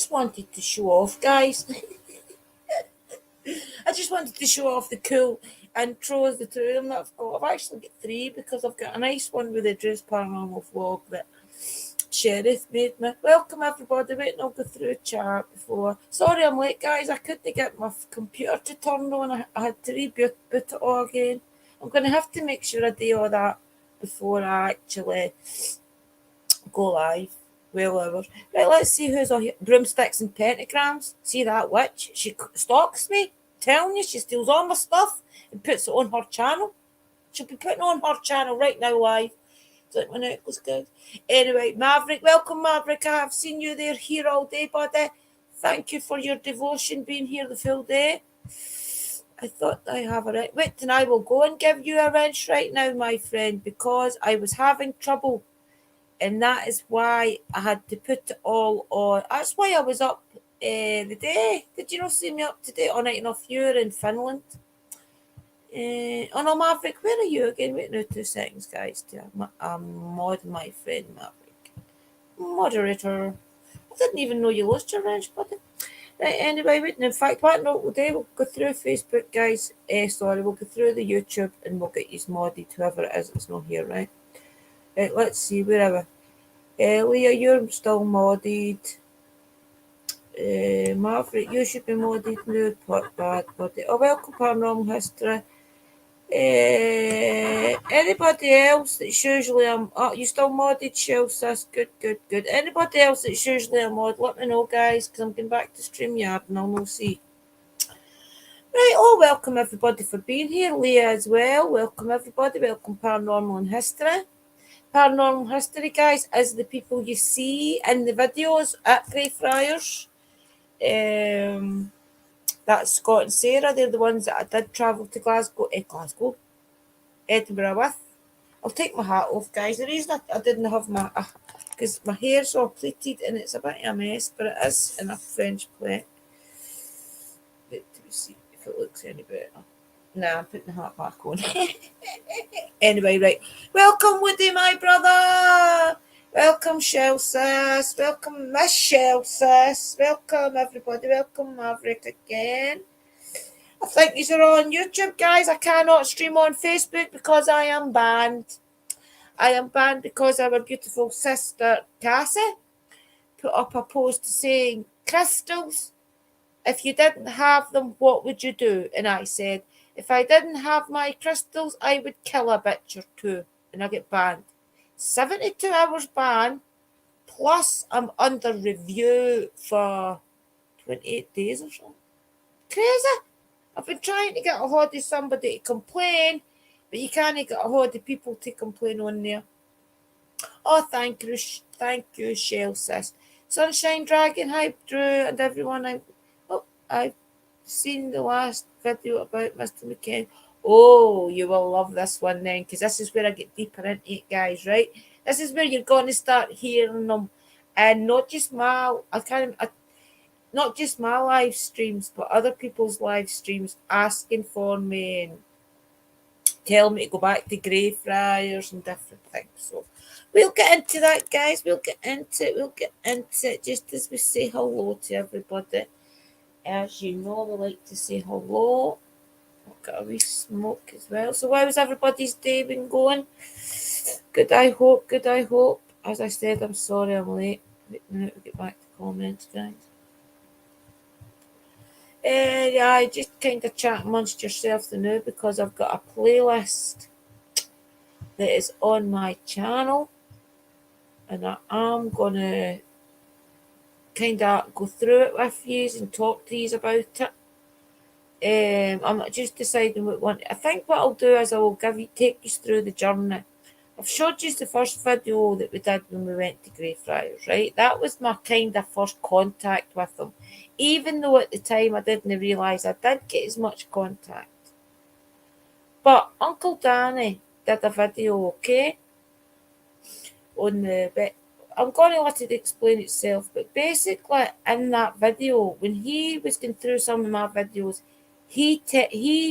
just wanted to show off, guys. I just wanted to show off the cool intros, the two of them that I've got. I've actually got three because I've got a nice one with the Drew's Paranormal vlog that Sheriff made me. Welcome everybody. Wait, I'll go through a chat before. Sorry I'm late, guys. I couldn't get my computer to turn on. I had to reboot it all again. I'm going to have to make sure I do all that before I actually go live. Well over. Right, let's see who's on here. Broomsticks and pentagrams. See that witch? She stalks me. Telling you, she steals all my stuff and puts it on her channel. She'll be putting it on her channel right now live. It's like my necklace, guys. Anyway, Maverick, welcome, Maverick. I have seen you there here all day, buddy. Thank you for your devotion being here the full day. I thought I have a right. Wait, and I will go and give you a wrench right now, my friend, because I was having trouble. And that is why I had to put it all on. That's why I was up the day. Did you not see me up today? All night enough. You're in Finland. Oh no, Maverick, where are you again? Wait now 2 seconds, guys. Mod my friend Maverick. Moderator. I didn't even know you lost your wrench, buddy. Right, anyway, wait. In fact, what note we'll do, we'll go through Facebook, guys. We'll go through the YouTube and we'll get you modded, whoever it is that's not here, right? Right, let's see, wherever. Leah, you're still modded. Maverick, you should be modded now. Pot bad, buddy. Oh, welcome, Paranormal History. Anybody else that's usually you still modded, Shell sis? Good. Anybody else that's usually a mod, let me know, guys, because I'm going back to StreamYard and I'll know see. Right, welcome everybody for being here. Leah as well. Welcome everybody. Welcome Paranormal and History. Paranormal History, guys, is the people you see in the videos at Greyfriars. That's Scott and Sarah. They're the ones that I did travel to Edinburgh with. I'll take my hat off, guys. The reason I didn't have my... because my hair's all pleated and it's a bit of a mess, but it is in a French plait. Let me see if it looks any better. Nah, I'm putting the hat back on. Anyway, right. Welcome, Woody, my brother. Welcome, Shell sis. Welcome, Miss Shell sis. Welcome, everybody. Welcome, Maverick again. I think these are on YouTube, guys. I cannot stream on Facebook because I am banned. I am banned because our beautiful sister, Cassie, put up a post saying, crystals, if you didn't have them, what would you do? And I said, if I didn't have my crystals, I would kill a bitch or two. And I get banned. 72 hours ban, plus I'm under review for 28 days or something. Crazy. I've been trying to get a hold of somebody to complain, but you can't get a hold of people to complain on there. Oh, thank you, Shell sis. Sunshine Dragon, hi Drew, and everyone. I've seen the last video about Mr. Mkenzie. Oh, you will love this one then, because this is where I get deeper into it, guys, right? This is where you're going to start hearing them, and not just my live streams, but other people's live streams asking for me and telling me to go back to Greyfriars and different things. So we'll get into that, guys. We'll get into it just as we say hello to everybody. As you know, we like to say hello. I've got a wee smoke as well. So how has everybody's day been going? Good, I hope. As I said, I'm sorry I'm late. Wait a minute, we'll get back to comments, guys. Yeah, just kind of chat amongst yourself now because I've got a playlist that is on my channel. And I am going to kind of go through it with you and talk to you about it. I'm just deciding what one. I think what I'll do is I will take you through the journey. I've showed you the first video that we did when we went to Greyfriars, right? That was my kind of first contact with them. Even though at the time I didn't realise I did get as much contact. But Uncle Danny did a video, okay? On the bit. I'm going to let it explain itself, but basically in that video, when he was going through some of my videos, he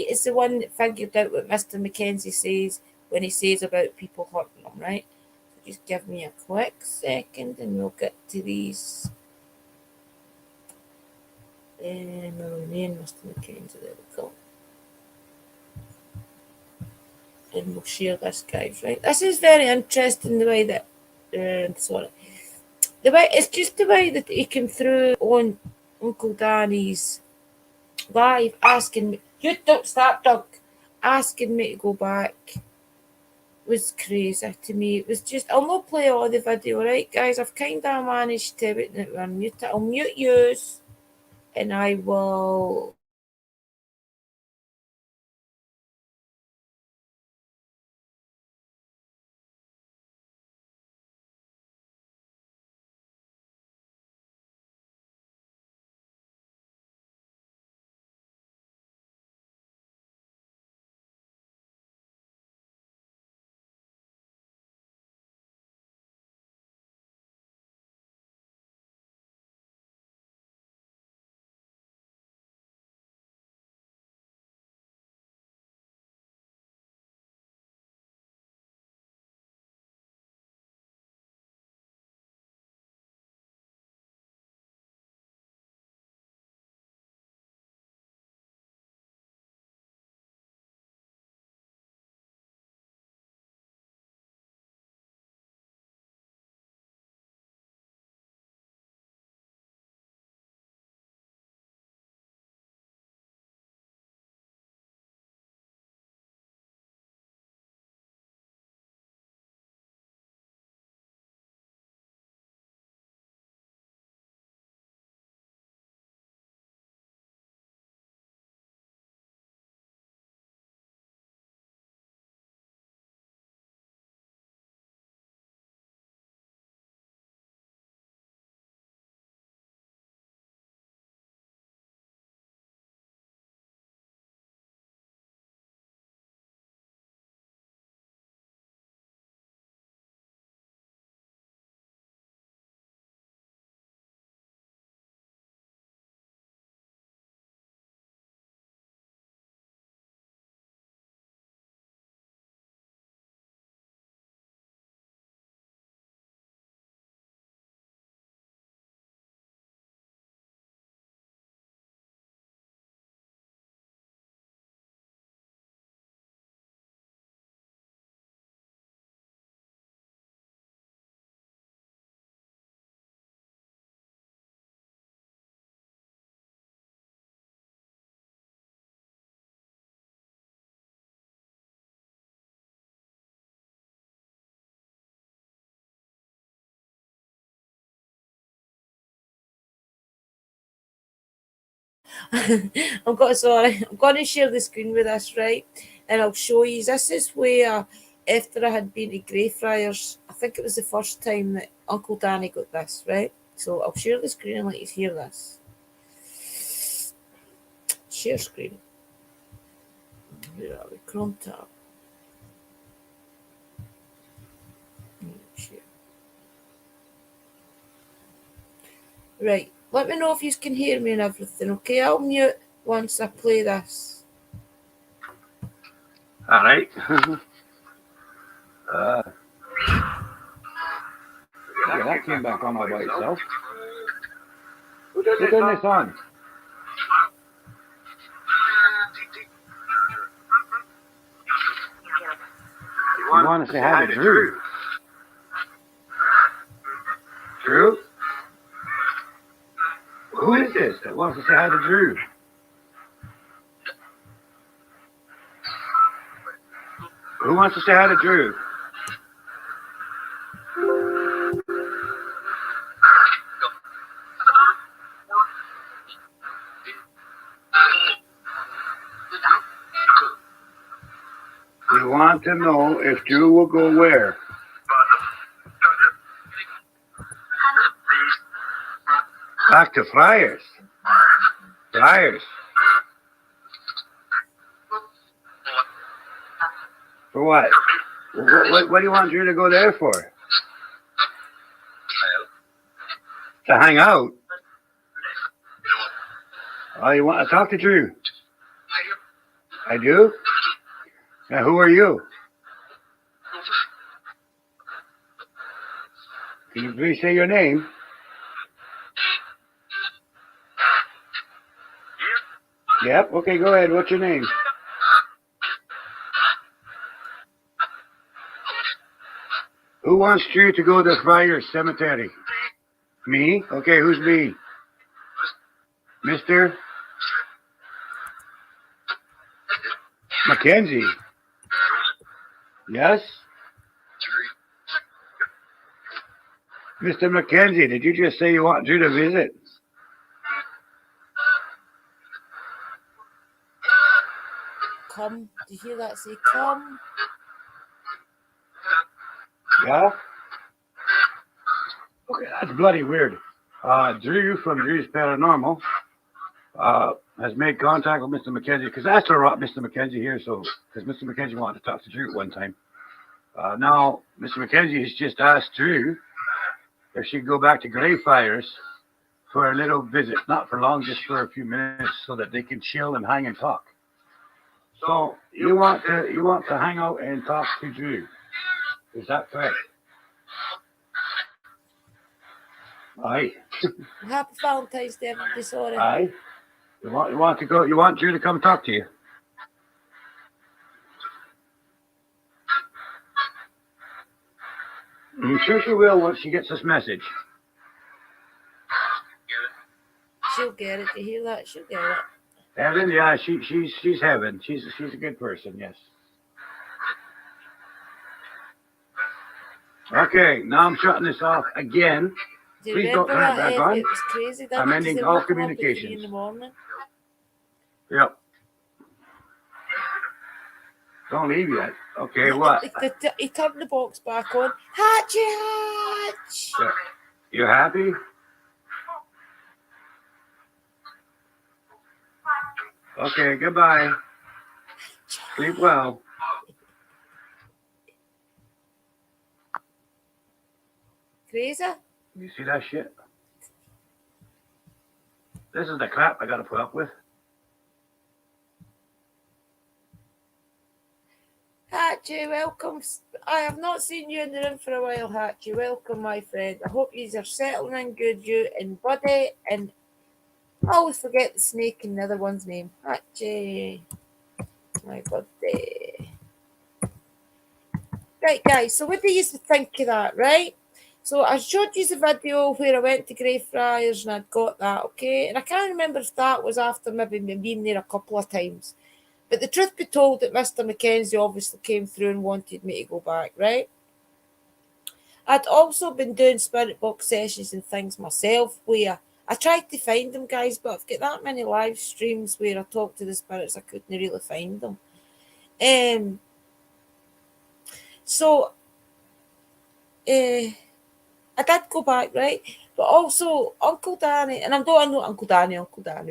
is the one that figured out what Mr. Mkenzie says when he says about people hurting them, right? So just give me a quick second and we'll get to these Melanie and Mr. Mkenzie, there we go. And we'll share this, guys, right? This is very interesting, the way that, sorry, the way, it's just the way that he came through on Uncle Danny's live asking me, you don't start, Doug, asking me to go back was crazy to me. It was just, I'll not play all the video, right, guys? I've kind of managed to unmute it. I'll mute yous, and I will. I'm going to share the screen with us, right? And I'll show you. This is where, after I had been to Greyfriars, I think it was the first time that Uncle Danny got this, right? So I'll share the screen and let you hear this. Share screen. Where are we? Chrome tab. Share. Right. Let me know if you can hear me and everything, okay? I'll mute once I play this. All right. Yeah, that came back on all by itself. Who turned this on? You want to say hi to Drew? Drew? Who is this that wants to say hi to Drew? Who wants to say hi to Drew? We want to know if Drew will go where? Back to Friars. Friars. For what? What do you want Drew to go there for? To hang out? Oh, you want to talk to Drew? I do? Now, who are you? Can you please say your name? Yep. Okay, go ahead. What's your name? Who wants Drew to go to Friar's Cemetery? Me? Okay, who's me? Mr. Mkenzie. Yes? Mr. Mkenzie, did you just say you want Drew to visit? Come. Do you hear that say come? Yeah? Okay, that's bloody weird. Drew from Drew's Paranormal has made contact with Mr. Mkenzie because I asked her about Mr. Mkenzie here, so because Mr. Mkenzie wanted to talk to Drew at one time. Now, Mr. Mkenzie has just asked Drew if she could go back to Greyfriars for a little visit, not for long, just for a few minutes, so that they can chill and hang and talk. So you want to hang out and talk to Drew? Is that correct? Aye. Happy Valentine's Day, everybody. Sorry. Aye. You want to go? You want Drew to come talk to you? I'm sure she will once she gets this message. She'll get it. Do you hear that? She'll get it. Heaven, yeah, she's heaven. She's a good person, yes. Okay, now I'm shutting this off again. Do you Please remember don't turn it that? back on. It was crazy. I'm ending all communications. 3 in the morning. Yep. Don't leave yet. Okay, what? He turned the box back on. Hatchy hatch. Yeah. You happy? Okay, goodbye. Sleep well. Crazy? You see that shit? This is the crap I gotta put up with. Hatchy, welcome. I have not seen you in the room for a while, Hatchy. Welcome, my friend. I hope you are settling in good, you and Buddy, and I always forget the snake and the other one's name. Hatchy. My birthday. Right, guys, so what do you think of that, right? So I showed you the video where I went to Greyfriars and I'd got that, okay? And I can't remember if that was after maybe me being there a couple of times. But the truth be told that Mr. Mkenzie obviously came through and wanted me to go back, right? I'd also been doing spirit box sessions and things myself where I tried to find them, guys, but I've got that many live streams where I talk to the spirits, I couldn't really find them. So I did go back, right? But also Uncle Danny, and I'm not Uncle Danny,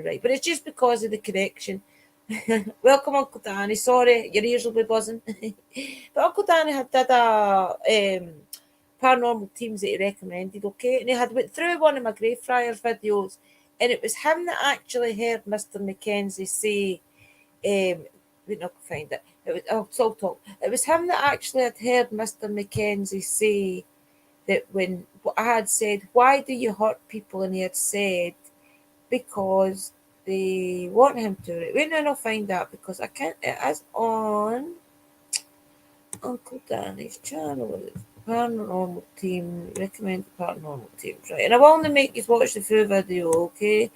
right? But it's just because of the connection. Welcome, Uncle Danny. Sorry, your ears will be buzzing. But Uncle Danny had did a paranormal teams that he recommended, okay? And he had went through one of my Greyfriars videos, and it was him that actually heard Mr. Mkenzie say, we're not going to find it. I'll still talk. It was him that actually had heard Mr. Mkenzie say that when I had said, why do you hurt people? And he had said, because they want him to. Wait, no, I'll find that because I can't. It is on Uncle Danny's channel. Paranormal team, recommend paranormal teams, right? And I will only make you watch the full video, okay?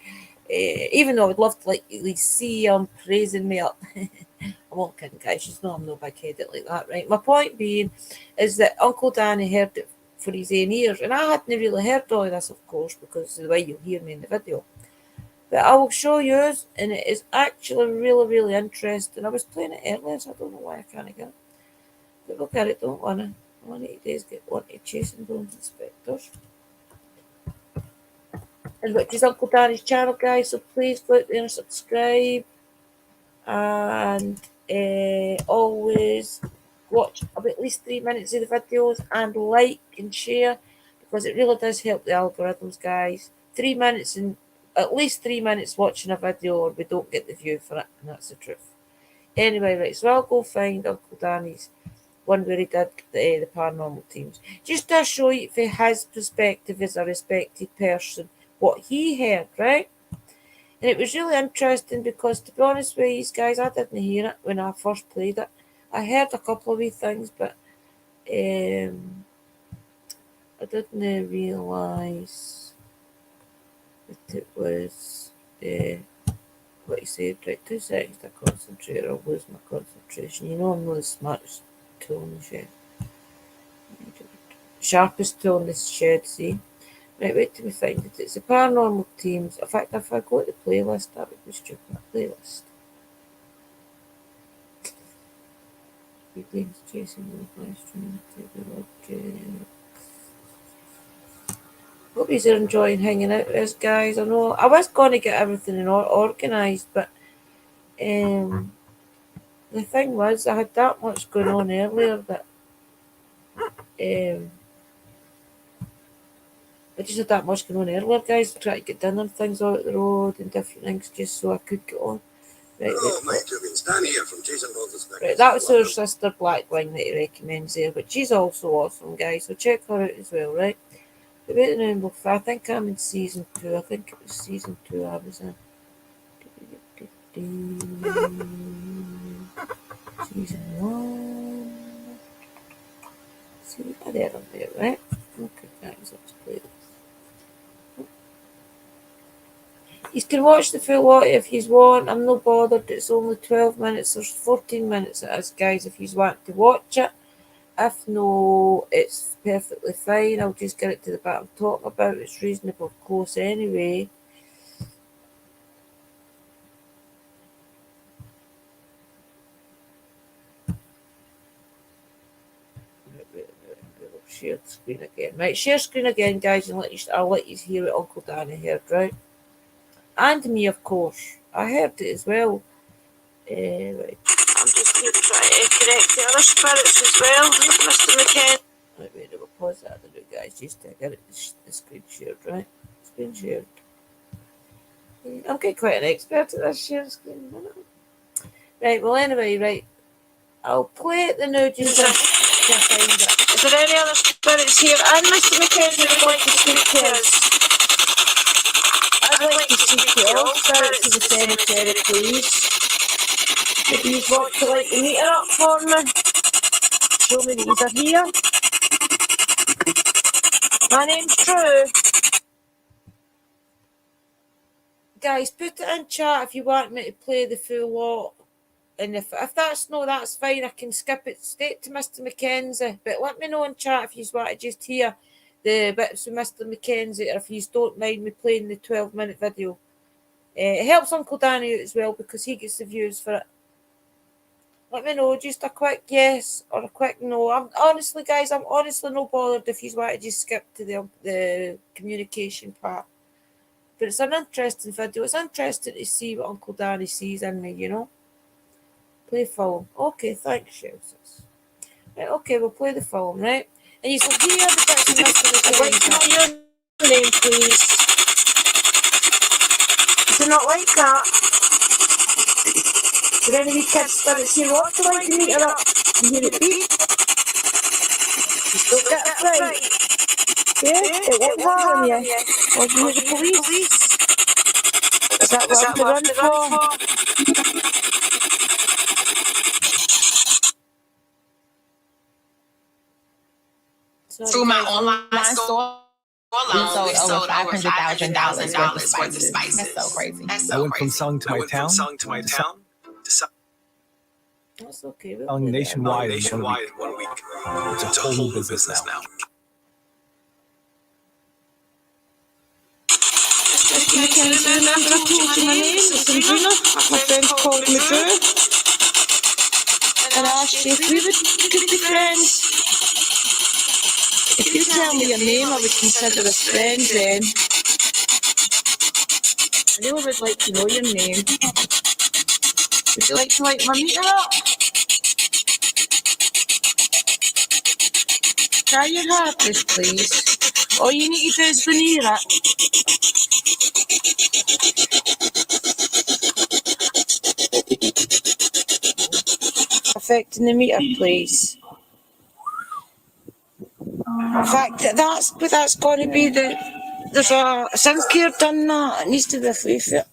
Even though I would love to like at least see him praising me up. I'm not kidding, guys. She's not, I'm no big headed like that, right? My point being is that Uncle Danny heard it for his own ears, and I hadn't really heard all of this, of course, because of the way you'll hear me in the video. But I will show you, and it is actually really, really interesting. I was playing it earlier, so I don't know why I can't get it. But look at it, don't want to. 180 days get wanted chasing bones inspectors. And which is Uncle Danny's channel, guys, so please go out there and subscribe. And always watch about at least 3 minutes of the videos and like and share because it really does help the algorithms, guys. 3 minutes and at least 3 minutes watching a video or we don't get the view for it, and that's the truth. Anyway, right, so I'll go find Uncle Danny's one where he did the paranormal teams. Just to show you from his perspective as a respected person, what he heard, right? And it was really interesting because, to be honest with you guys, I didn't hear it when I first played it. I heard a couple of wee things, but I didn't realise that it was what he said. Right, 2 seconds to concentrate, or I'll lose my concentration. You know I'm not the smartest tool in the shed. Sharpest tool in the shed, see? Right, wait till we find it. It's the paranormal teams. In fact, if I go to the playlist, that would be stupid. Playlist. Games chasing the flash trying to take the object. Hope you're enjoying hanging out with us, guys. I know I was going to get everything organised, but the thing was, I had that much going on earlier that I just had that much going on earlier, guys. Trying to get dinner and things out the road and different things just so I could get on. Right, right, that was her sister Black Wing that he recommends there, but she's also awesome, guys. So check her out as well, right? But wait a minute, I think I'm in season 2. I think it was season 2 I was in. Season 1. See, there I'm there, right? Okay, guys, let's play this. You can watch the full lot if you want. I'm not bothered. It's only 12 minutes. There's 14 minutes it is, guys, if you want to watch it. If no, it's perfectly fine. I'll just get it to the bit I'm talking about. It's reasonable close anyway. Share screen again. Right, share screen again, guys, and I'll let you hear what Uncle Danny heard, right? And me, of course. I heard it as well. Right. I'm just going to try to correct the other spirits as well, Mr. McKenzie. Right, wait, we'll pause that a bit, guys, just to get the screen shared, right? Screen shared. I'm getting quite an expert at this share screen. Right, well, anyway, right. I'll play it the now just to find it. Is there any other spirits here? And Mr. McKenzie would like to speak to us. I'd like to speak to all spirits of the cemetery, please. If you want to light the meter up for me, show me these are here. My name's Drew. Guys, put it in chat if you want me to play the full lot. And if that's no, that's fine. I can skip it straight to Mr. Mkenzie. But let me know in chat if you want to just hear the bits with Mr. Mkenzie, or if you don't mind me playing the 12-minute video. It helps Uncle Danny out as well because he gets the views for it. Let me know, just a quick yes or a quick no. I'm honestly no bothered if you want to just skip to the communication part. But it's an interesting video. It's interesting to see what Uncle Danny sees in me, you know. Play film. Okay, thanks, Shelsis. Right, okay, we'll play the film, right? And you can hear the bits of Mr. I'd like to know your name, please. Is it not like that? Did any of you kids spirits here want to like to meet her up? You hear it beep? You still get it right. Yeah, it won't harm you. Or you hear the police? Is that what I'm to run for? Through my online store alone, we sold over $500,000 worth of spices. That's so crazy. I went from selling to my town to That's okay. selling nationwide in 1 week. It's a whole new business now. You can remember I told you my name. It's Andrina. My friends called me Drew. And I asked you if we could be friends. If you tell me your name, I would consider us friends then. I really would like to know your name. Would you like to light my meter up? Try your hardest, please. All you need to do is veneer it. Affecting the meter, please. In fact, that's going to be there's a sink here done that. It needs to be a free fit.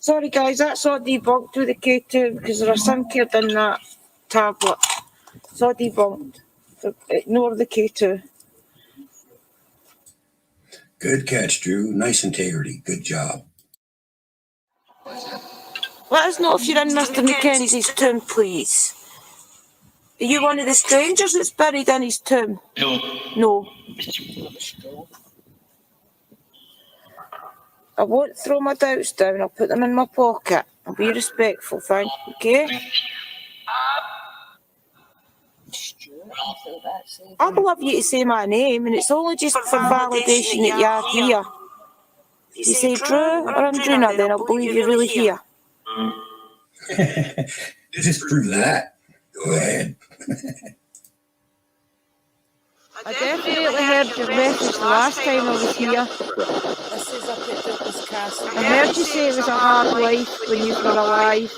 Sorry guys, that's all debunked with the K2 because there are SIM card in that tablet. It's all debunked. So ignore the K2. Good catch, Drew. Nice integrity. Good job. Let us know if you're in Mr. Mkenzie's tomb, please. Are you one of the strangers that's buried in his tomb? No. I won't throw my doubts down. I'll put them in my pocket. I'll be respectful, thank you, okay? I'd love you to say my name, and it's only just for validation that you are here. If you say Drew or Andrina, then I'll believe you're really here. Disprove that. Go ahead. I definitely heard your message the last time I was here. This is up at Douglas Castle. I heard you say it was a hard life when you were alive.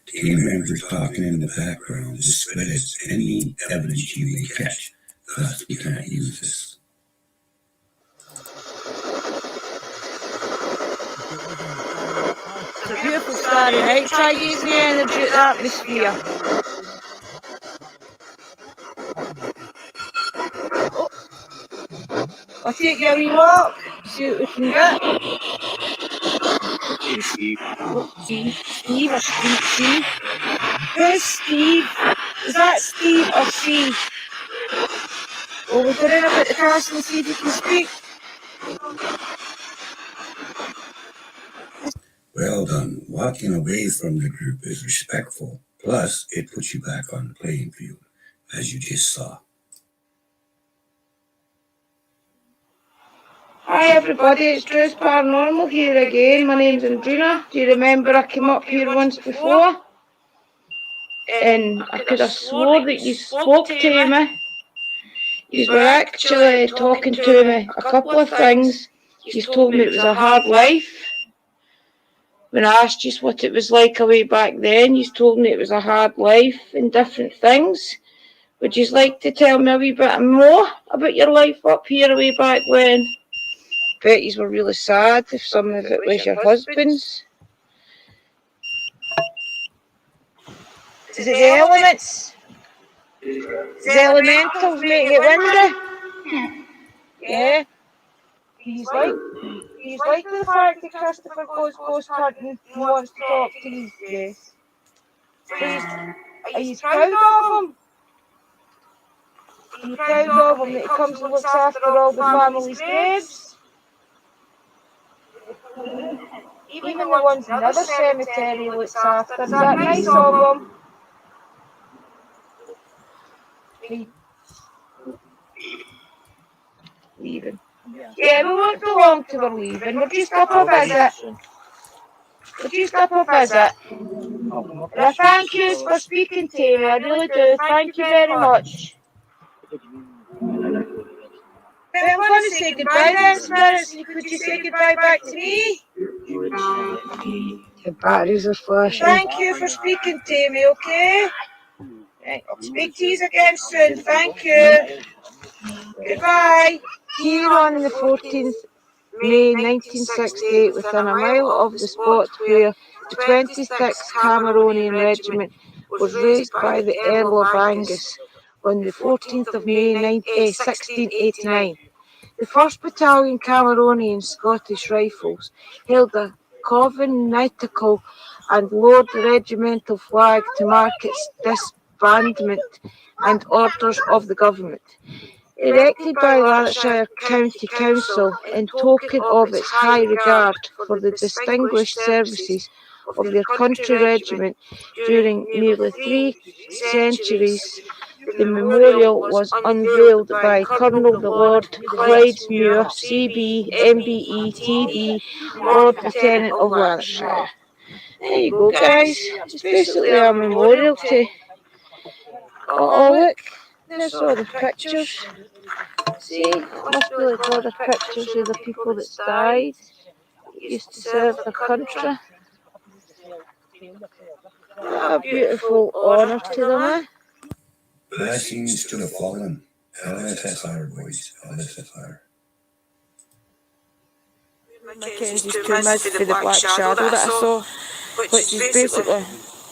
Team members talking in the background discredits any evidence you may catch. Thus, we can't use this. It's a beautiful starry night. Try using the energy of the atmosphere. Oh. I'll take you a wee walk, see what we can get. Steve or Steve? Who's Steve? Is that Steve or she? Well, we'll go in about the castle and see if you can speak. Well done. Walking away from the group is respectful. Plus, it puts you back on the playing field, as you just saw. Hi everybody, it's Drew's Paranormal here again. My name's Andrina. Do you remember I came up here once before? And I could have swore that you spoke to me. You were actually talking to me a couple of things. You told me it was a hard life. When I asked you what it was like way back then, you told me it was a hard life and different things. Would you like to tell me a wee bit more about your life up here way back when? Bet you were really sad if some of it was your husband's. Is it the elements? The elementals making it windy? Yeah. He's like the fact that Christopher goes ghost hunting and wants to talk to you. Yes. Are you proud of him? Are you proud of him that he comes and looks after all the family's graves? Even the ones in the other cemetery he looks after. Is that nice of him? Leaving. Yeah, we won't be long till we're leaving. We're just up a visit. And I thank you for speaking to me. I really do. Thank you very much. But I'm going to say goodbye then, spirits. Could you say goodbye back to me? The batteries are flashing. Thank you for speaking to me, okay? Right, I'll speak to you again soon. Thank you. Goodbye. Here on the 14th May 1968, within a mile of the spot where the 26th Cameronian Regiment was raised by the Earl of Angus on the 14th of May 1689. The 1st Battalion Cameronian Scottish Rifles held a conventicle and lowered the regimental flag to mark its disbandment and orders of the government. Erected by Lanarkshire County Council in token of its high regard for the distinguished services of their country regiment during nearly 3 centuries, the memorial was unveiled by Colonel the Lord Clydesmuir, CB, MBE, TB, Lord Lieutenant of Lanarkshire. There you go, guys. It's basically a memorial to... Oh, look. There's all the pictures. See, must be like all the pictures of the people that died, used to serve the country. What a beautiful honour to them, eh? Blessings to the fallen. LSFR, boys. LSFR. Mkenzie's too much for the black shadow that I saw, which is basically,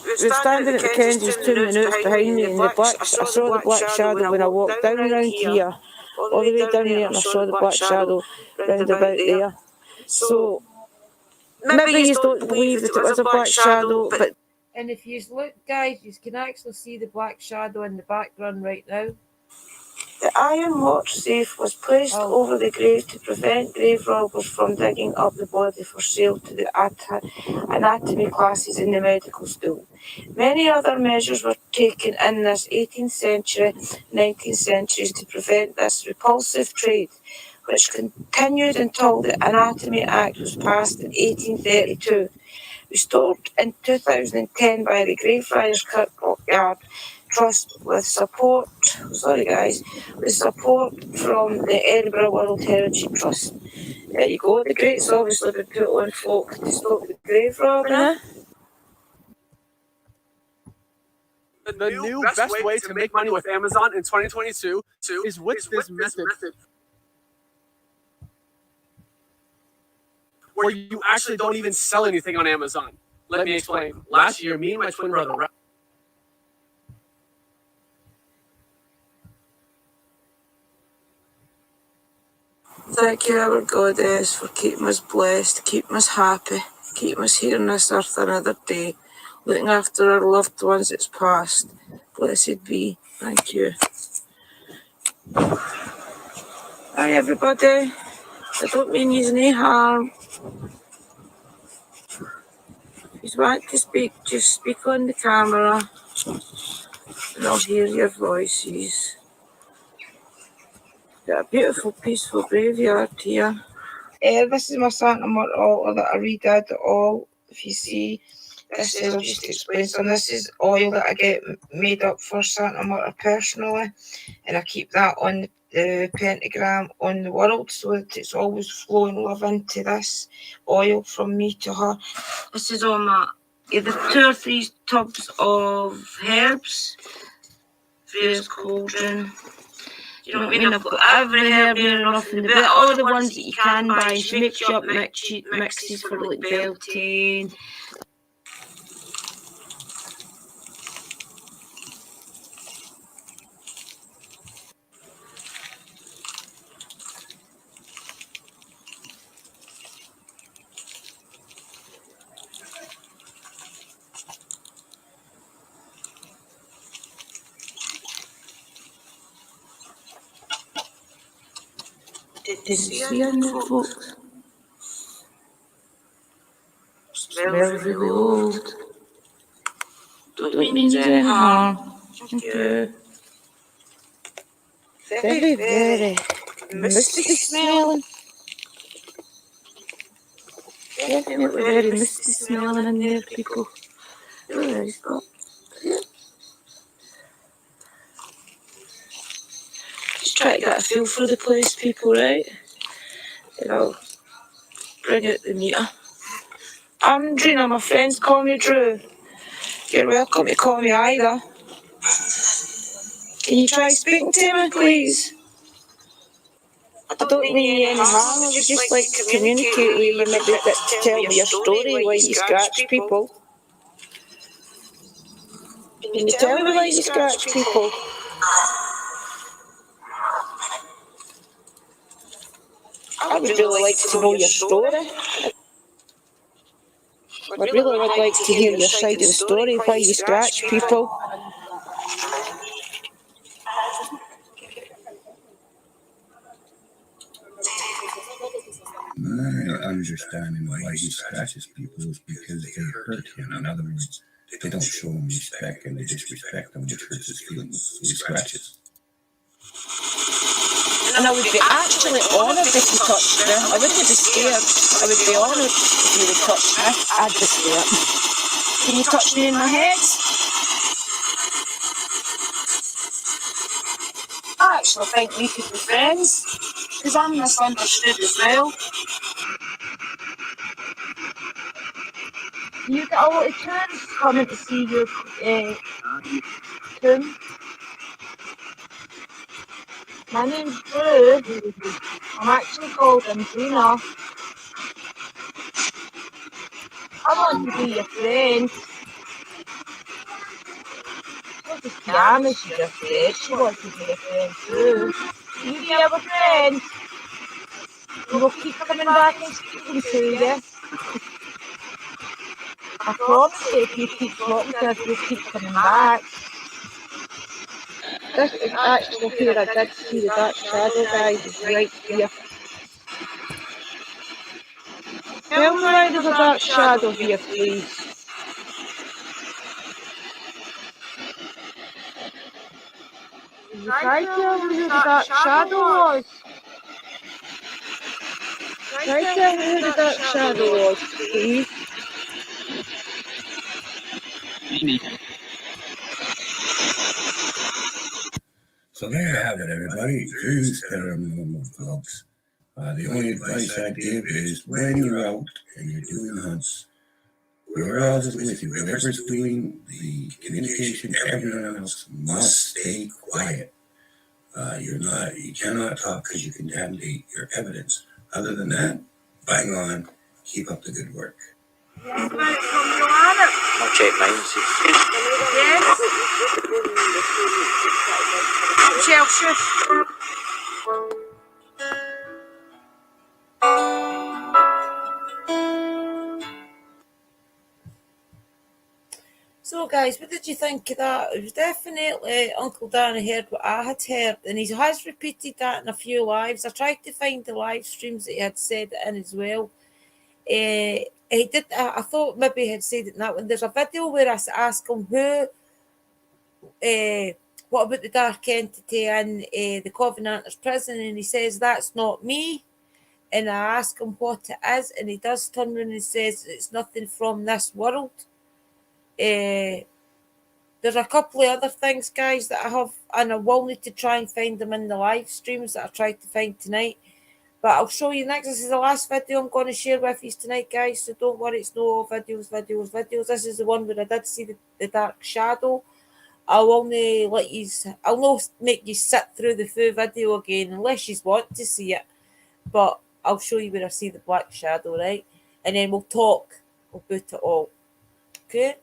we're standing at Mkenzie's 2 minutes behind me, and I saw the black shadow when I walked down around here, all the way down there, and I saw the black shadow round about there. So maybe you don't believe that it was a black shadow, but. And if you look, guys, you can actually see the black shadow in the background right now. The iron watch safe was placed over the grave to prevent grave robbers from digging up the body for sale to the anatomy classes in the medical school. Many other measures were taken in this 18th century, 19th centuries to prevent this repulsive trade, which continued until the Anatomy Act was passed in 1832. Restored in 2010 by the Greyfriars Kirkyard Trust with support from the Edinburgh World Heritage Trust. There you go, the grate's obviously been put on folk to stop the grave robbing. The new best way to make money with Amazon in 2022 is with this method, where you actually don't even sell anything on Amazon. Let me explain. Last year, me and my twin brother. Thank you, our Goddess, for keeping us blessed, keeping us happy, keeping us here on this earth another day, looking after our loved ones that's passed. Blessed be. Thank you. Hi, everybody. I don't mean you any harm. If you want to speak, just speak on the camera, and I'll hear your voices. Got a beautiful, peaceful graveyard here. This is my Santa Mort altar that I redid all. If you see, this is, I'll just explain some. This is oil that I get made up for Santa Mort personally, and I keep that on the pentagram on the world so that it's always flowing love into this oil from me to her. This is all my either 2 or 3 tubs of herbs, Freya's cauldron. You know what I mean? I've got every herb near enough in the bit, all the ones that you can buy. She makes you up mixes for like Beltane. Didn't see any folks. Smells really old. Don't mean any harm. Thank you. Very, very misty smelling. Definitely very misty smelling in there, people. Really nice, but just try to get a feel for the place, people, right? And I'll bring out the meter. I'm Drina, my friends call me Drew. You're welcome to call me either. Can you try speaking to me, please? I don't mean you any harm, I would just like to communicate with you, maybe to tell me your story, why you scratch people. Can you tell me why you scratch people? I would really like to know your story. I'd really like to hear your side of the story, why you scratch people. My understanding why he scratches people is because they hurt him. In other words, they don't show him respect and they disrespect him, which hurts his feelings. So he scratches. And I would be actually honoured if you touched me. I wouldn't be scared. I would be honoured if you would touch me. I'd be scared. Can you touch me in my head? I actually think we could be friends, because I'm misunderstood as well. You get a lot of tourists coming to see your tomb. My name's Drew. I'm actually called Andrina. I want to be your friend. What the pyjama she just said? She wants to be a friend too. Will you be our friend? And we'll keep coming back and speaking to you. I promise you, if you keep talking to us, we'll keep coming back. This is actually where I did see the dark shadow, guys, is right here. Tell me why there's a dark shadow here, please. Try to tell me who the dark shadow was. Try to tell me who the dark shadow was, please. So there you have it, everybody. Drew's Paranormal Vlogs. The only advice I'd give is when you're out and you're doing hunts, whoever else is with you, whoever's doing the communication, everyone else must stay quiet. You cannot talk because you contaminate your evidence. Other than that, bang on, keep up the good work. I'll check mine. Yes. Chelsea. So, guys, what did you think of that? It was definitely Uncle Danny heard what I had heard, and he has repeated that in a few lives. I tried to find the live streams that he had said it in as well. He did. I thought maybe he had said it in that one. There's a video where I ask him what about the dark entity in the Covenanters prison, and he says that's not me. And I ask him what it is, and he does turn around and says it's nothing from this world. There's a couple of other things, guys, that I have, and I will need to try and find them in the live streams that I tried to find tonight. But I'll show you next. This is the last video I'm going to share with you tonight, guys. So don't worry, it's no videos. This is the one where I did see the dark shadow. I'll only I'll not make you sit through the full video again unless you want to see it. But I'll show you where I see the black shadow, right? And then we'll talk about it all. Okay?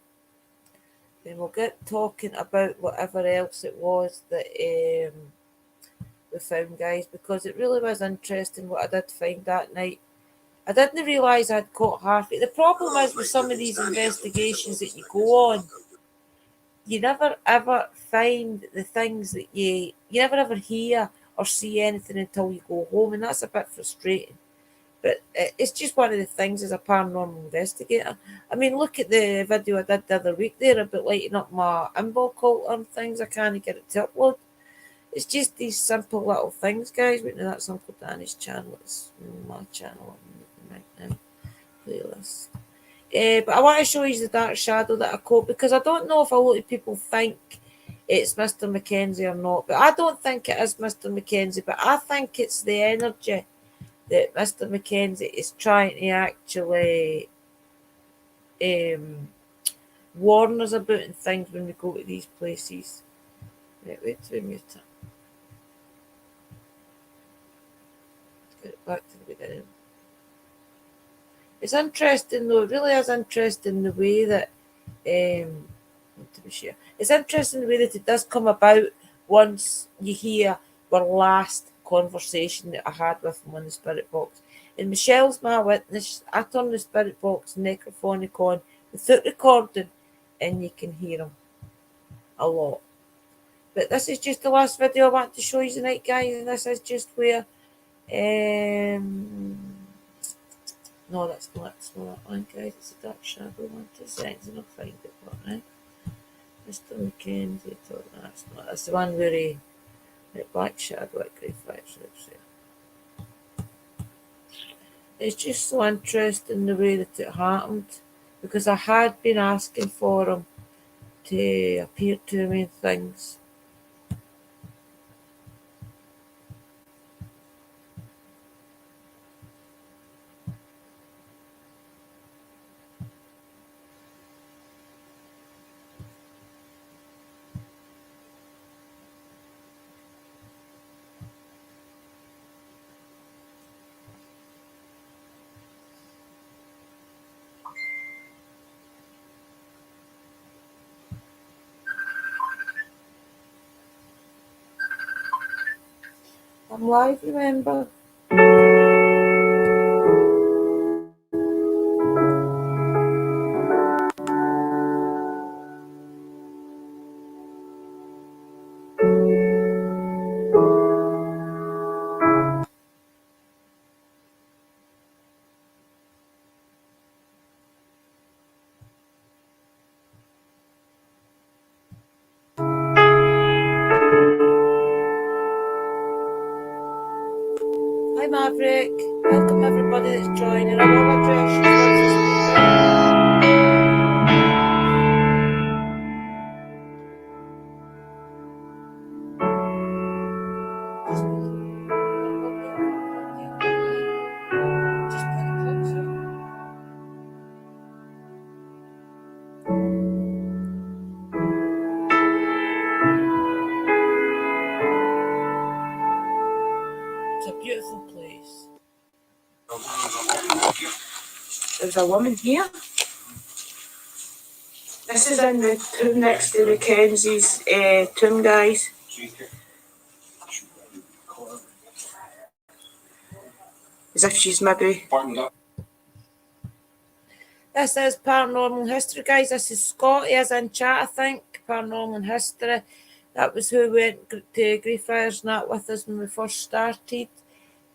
Then we'll get talking about whatever else it was that we found, guys, because it really was interesting what I did find that night. I didn't realise I'd caught half it. The problem is with some of these investigations that you go on, you never ever find the things that you never ever hear or see anything until you go home, and that's a bit frustrating. But it's just one of the things as a paranormal investigator. I mean, look at the video I did the other week there about lighting up my inbox cult and things. I can't get it to upload. It's just these simple little things, guys. Wait, now that's Uncle Danny's channel. It's my channel right now. Playlist. But I want to show you the dark shadow that I caught, because I don't know if a lot of people think it's Mr. Mkenzie or not. But I don't think it is Mr. Mkenzie. But I think it's the energy that Mr. Mkenzie is trying to actually warn us about and things when we go to these places. Right, wait till we mute it. Let's get it back to the beginning. It's interesting though, it really is interesting the way that to be sure. It's interesting the way that it does come about once you hear our last conversation that I had with him on the spirit box. And Michelle's my witness. I turn the spirit box necrophonic on without recording, and you can hear him a lot. But this is just the last video I want to show you tonight, guys, and this is just where no, that's not that one, guys. It's a dark shadow one. 2 seconds and I'll find it, right? Mr. Mkenzie, that's the one where he black shadow at grey flash. It's just so interesting the way that it happened, because I had been asking for him to appear to me and things. I'm live, remember? Hi Maverick, welcome everybody that's joining. I will address you once I speak out. Just put the clocks in. It's a beautiful place. There's a woman here. This is in the tomb next to Mkenzie's tomb, guys. As if she's maybe... This is Paranormal History, guys. This is Scotty as in chat, I think. Paranormal History. That was who went to Greyfriars and that with us when we first started.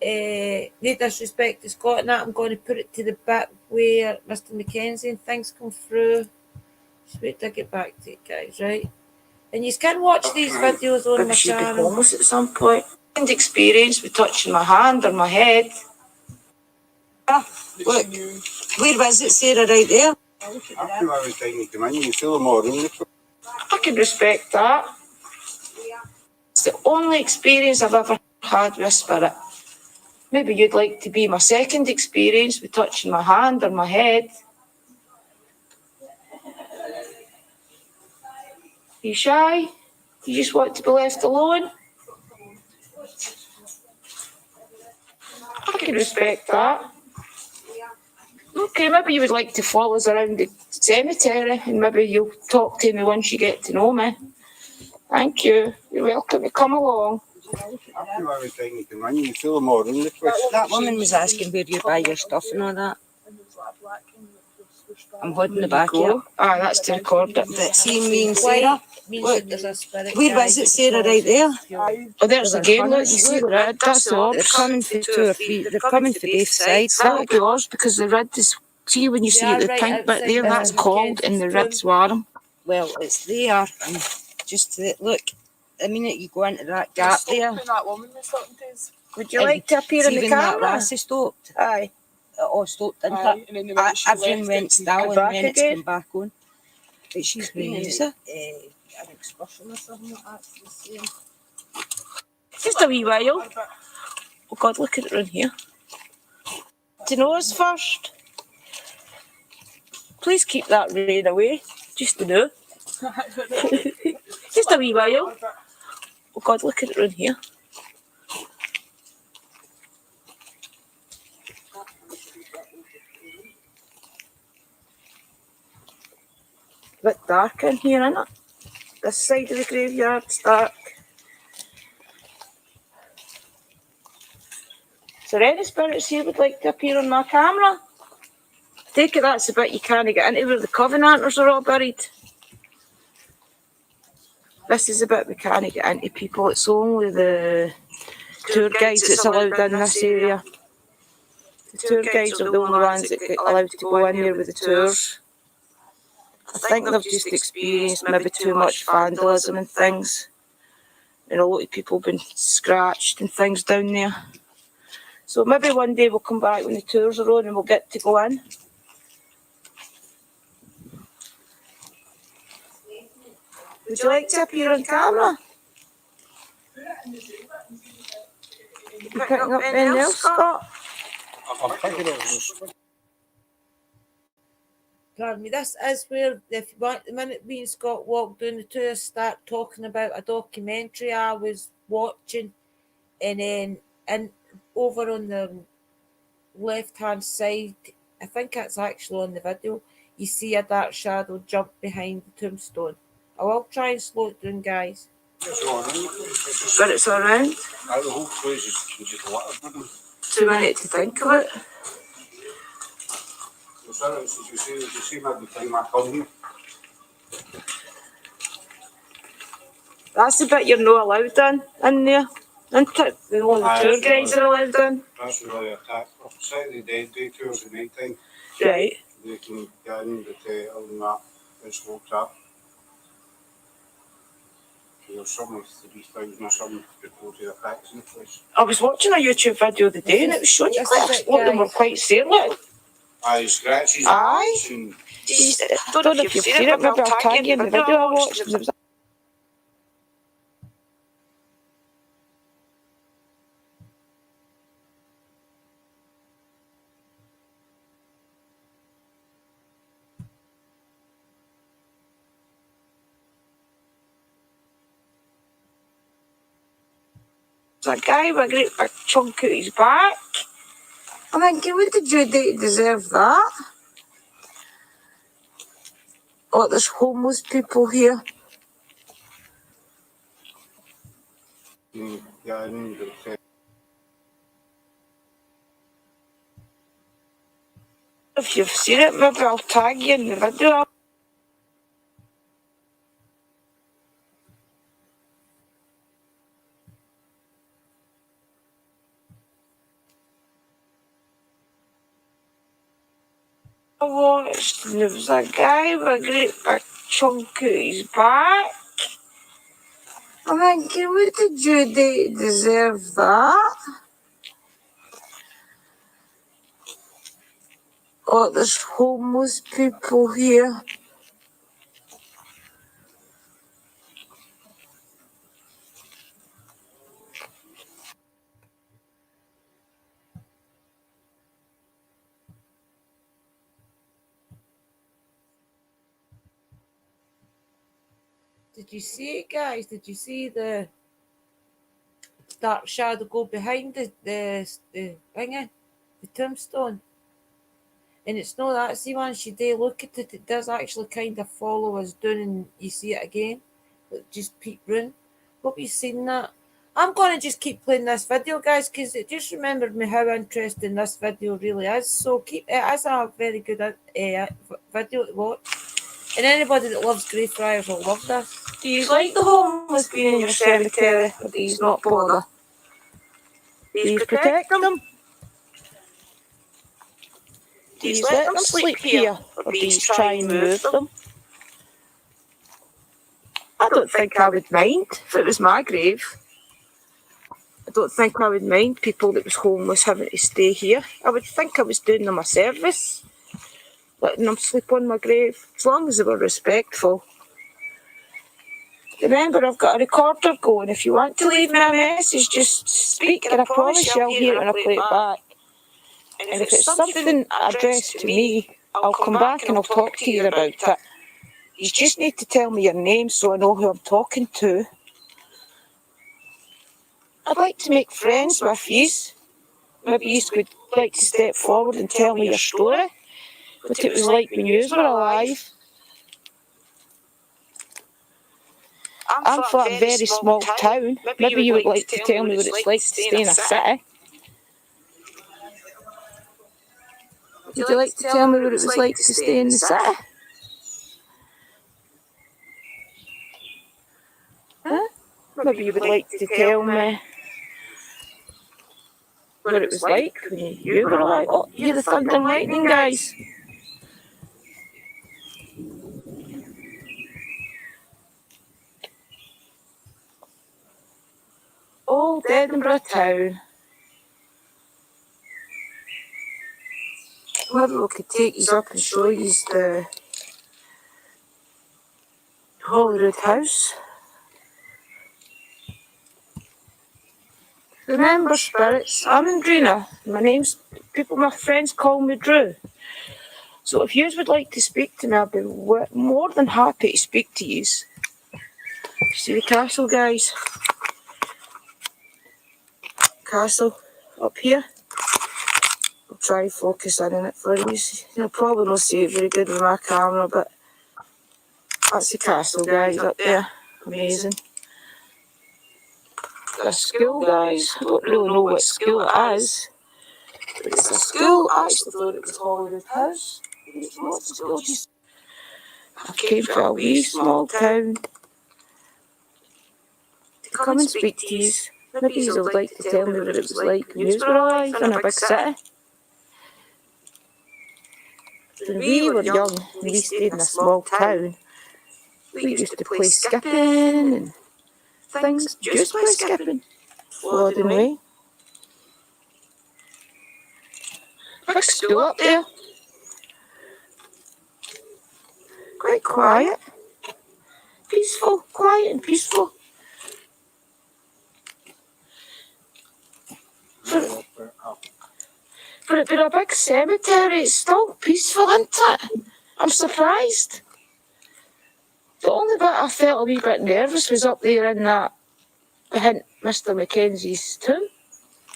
No disrespect to Scott and that. I'm going to put it to the bit where Mr. Mkenzie and things come through. Just wait till I get back to it, guys, right? And you can watch these videos on maybe my she'd be channel. homeless at some point. And experience with touching my hand or my head. Look, where was it, Sarah, right there? After every time you come in, you feel them all room. I can respect that. It's the only experience I've ever had with a spirit. Maybe you'd like to be my second experience with touching my hand or my head. You shy? You just want to be left alone? I can respect that. Okay, maybe you would like to follow us around the cemetery and maybe you'll talk to me once you get to know me. Thank you. You're welcome to come along. After every time you come in, you feel them all room. That woman was asking where you buy your stuff and all that. I'm holding the back here. Ah, that's to record it. But see me and Sarah. Look, there's a spirit. Where was it, Sarah, right there? Oh, there's the game. Look, you see the red. That's the orb. They're coming for 2 or 3. They're coming for both sides. That'll be ours because the red is. See when you see the pink bit there, that's cold and the red's warm. Well, it's there. And just to look, the minute you go into that gap there. That woman was talking to us. Would you like to appear in the camera? that lassie stopped. Aye. It all stopped, didn't Aye, it? and then the minute she Everything left, went it still and back then it's again. come back on. But she's been in an excursion or something like that. Just a wee while. Oh God, look at it around here. To know us first. Please keep that rain away. Just to know. Just a wee while. Oh God, look at it around here. A bit dark in here, isn't it? This side of the graveyard's dark. Is there any spirits here would like to appear on my camera? I take it that's the bit you can't get into where the Covenanters are all buried. This is the bit we can't get into, people. It's only the tour guides that's allowed in this area. The tour guides are the only ones that get allowed to go in here with the tours. I think they've just experienced maybe too much vandalism and things. And a lot of people have been scratched and things down there. So maybe one day we'll come back when the tours are on and we'll get to go in. Would you like to appear on camera? You picking up anything else, Scott? Pardon me, this is where, if you want, the minute me and Scott walked down the tour, start talking about a documentary I was watching, and then over on the left-hand side, I think it's actually on the video, you see a dark shadow jump behind the tombstone. I will try and slow it down, guys. Spirits are around. The whole place is just littered. Too many to think of it. The spirits, did you see me every time I come here? That's the bit you're not allowed in there. Isn't it? Only the tour guides are allowed in. That's where they attack. Saturday day tours at night time. Right. They can get in, but other than that, it's locked up. There's something like 3,000 or something before the attacks in the place. I was watching a YouTube video the day and it was showing you quite a lot of them were quite sailor. Aye, scratches. Aye. And I don't know if you've seen it, maybe I'll tag you in the video I watched. There was a guy with a great big chunk out his back. I'm thinking, what did you do to deserve that? Oh, there's homeless people here. yeah, and If you've seen it, maybe I'll tag you in the video. I watched, and there was a guy with a great big chunk out his back. I'm thinking, what did you do to deserve that? Oh, there's homeless people here. Did you see it, guys? Did you see the dark shadow go behind the thingy, the tombstone? And it's not that. See, once you do look at it, it does actually kind of follow us down, and you see it again. It just peep round. Hope you've seen that. I'm going to just keep playing this video, guys, because it just remembered me how interesting this video really is. So it is a very good video to watch. And anybody that loves Greyfriars will love this. Do you like the homeless being in your cemetery, or do you not bother? Do you protect them? Do you let them sleep here, or do you try and move them? I don't think I would mind if it was my grave. I don't think I would mind people that was homeless having to stay here. I would think I was doing them a service, letting them sleep on my grave, as long as they were respectful. Remember, I've got a recorder going. If you want to leave me a message, just speak, and I promise you I'll hear it when I play it back. And if it's something addressed to me, I'll come back and I'll talk to you about it. You just need to tell me your name so I know who I'm talking to. I'd like to make friends with you. Maybe you would like to step forward and tell me your story, what it was like when you were alive. I'm from a very small town. Maybe you would like to tell me what it's like to stay in a city. Would you like to tell me what it was like to stay in the city? Huh? Maybe you would like to tell me what it was like when you were alive. Oh, you're the thunder and lightning guys. Old Edinburgh town. Maybe we could take you up and show you the Holyrood House. Remember, spirits, I'm Andrina. My friends call me Drew. So if you would like to speak to me, I'll be more than happy to speak to you. See the castle, guys? Castle up here. I'll try to focus in on it for you. You'll probably not see it very good with my camera, but that's the castle, guys, up there. Amazing. for a school, guys. I don't really know what school it is. But it's a school. I actually thought it was Holyrood House. It's not a school. I came from a wee small town to come and speak to you. Maybe you would like to tell me what it was like when you were alive in a big city. When we were young and we stayed in a small town, we used to play skipping and things. Just play skipping. Flooding away. Big school up there. Quite quiet. Peaceful. Quiet and peaceful. For it being a big cemetery, it's still peaceful, isn't it? I'm surprised. The only bit I felt a wee bit nervous was up there in that, behind Mr. Mkenzie's tomb.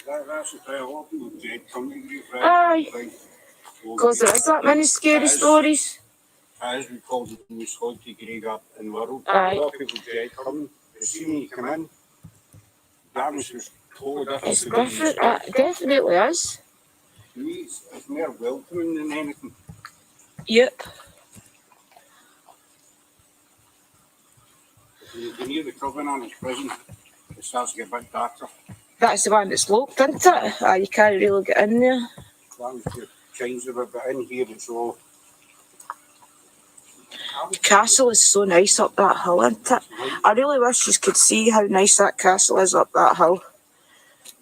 That's a lot of people dead coming to grief, Aye. Because there is that many scary stories. As we called it in the Scotty grave up in the world. Aye. A lot of people dead coming. They see me come in. The atmosphere is totally different. It's different. It definitely is. To me, it's more welcoming than anything. Yep. You can hear the coven on its prison. It starts to get a bit darker. That's the one that's locked, isn't it? You can't really get in there. The atmosphere changes a bit, but in here it's all... The castle is so nice up that hill, isn't it? I really wish you could see how nice that castle is up that hill.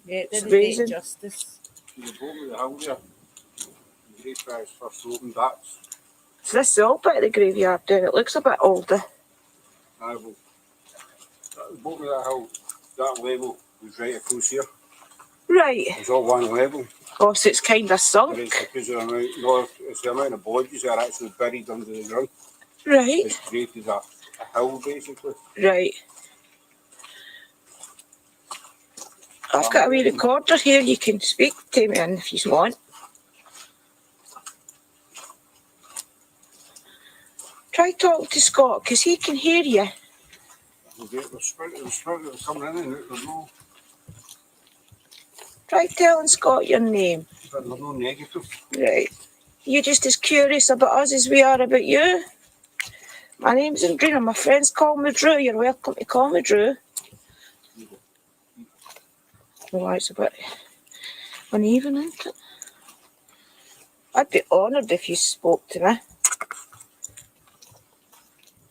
Yeah, It's it didn't do amazing. justice. To the bottom of the hill there, the graveyard is first opened. That's... So this is the old bit of the graveyard there. It looks a bit older. At the bottom of that hill, that level was right across here. Right. It's all one level. Oh, so it's kind of But sunk. it's because of the amount, no, it's the amount of bodies that are actually buried under the ground. Right. It's created a hill, basically. Right. I've got a wee recorder here. You can speak to me in if you want. Try talking to Scott, because he can hear you. The spirit that's coming in and out, there's no, Try telling Scott your name. there's no negative. Right. You're just as curious about us as we are about you. My name's Andrina. My friends call me Drew. You're welcome to call me Drew. Oh, it's a bit uneven, isn't it? I'd be honoured if you spoke to me.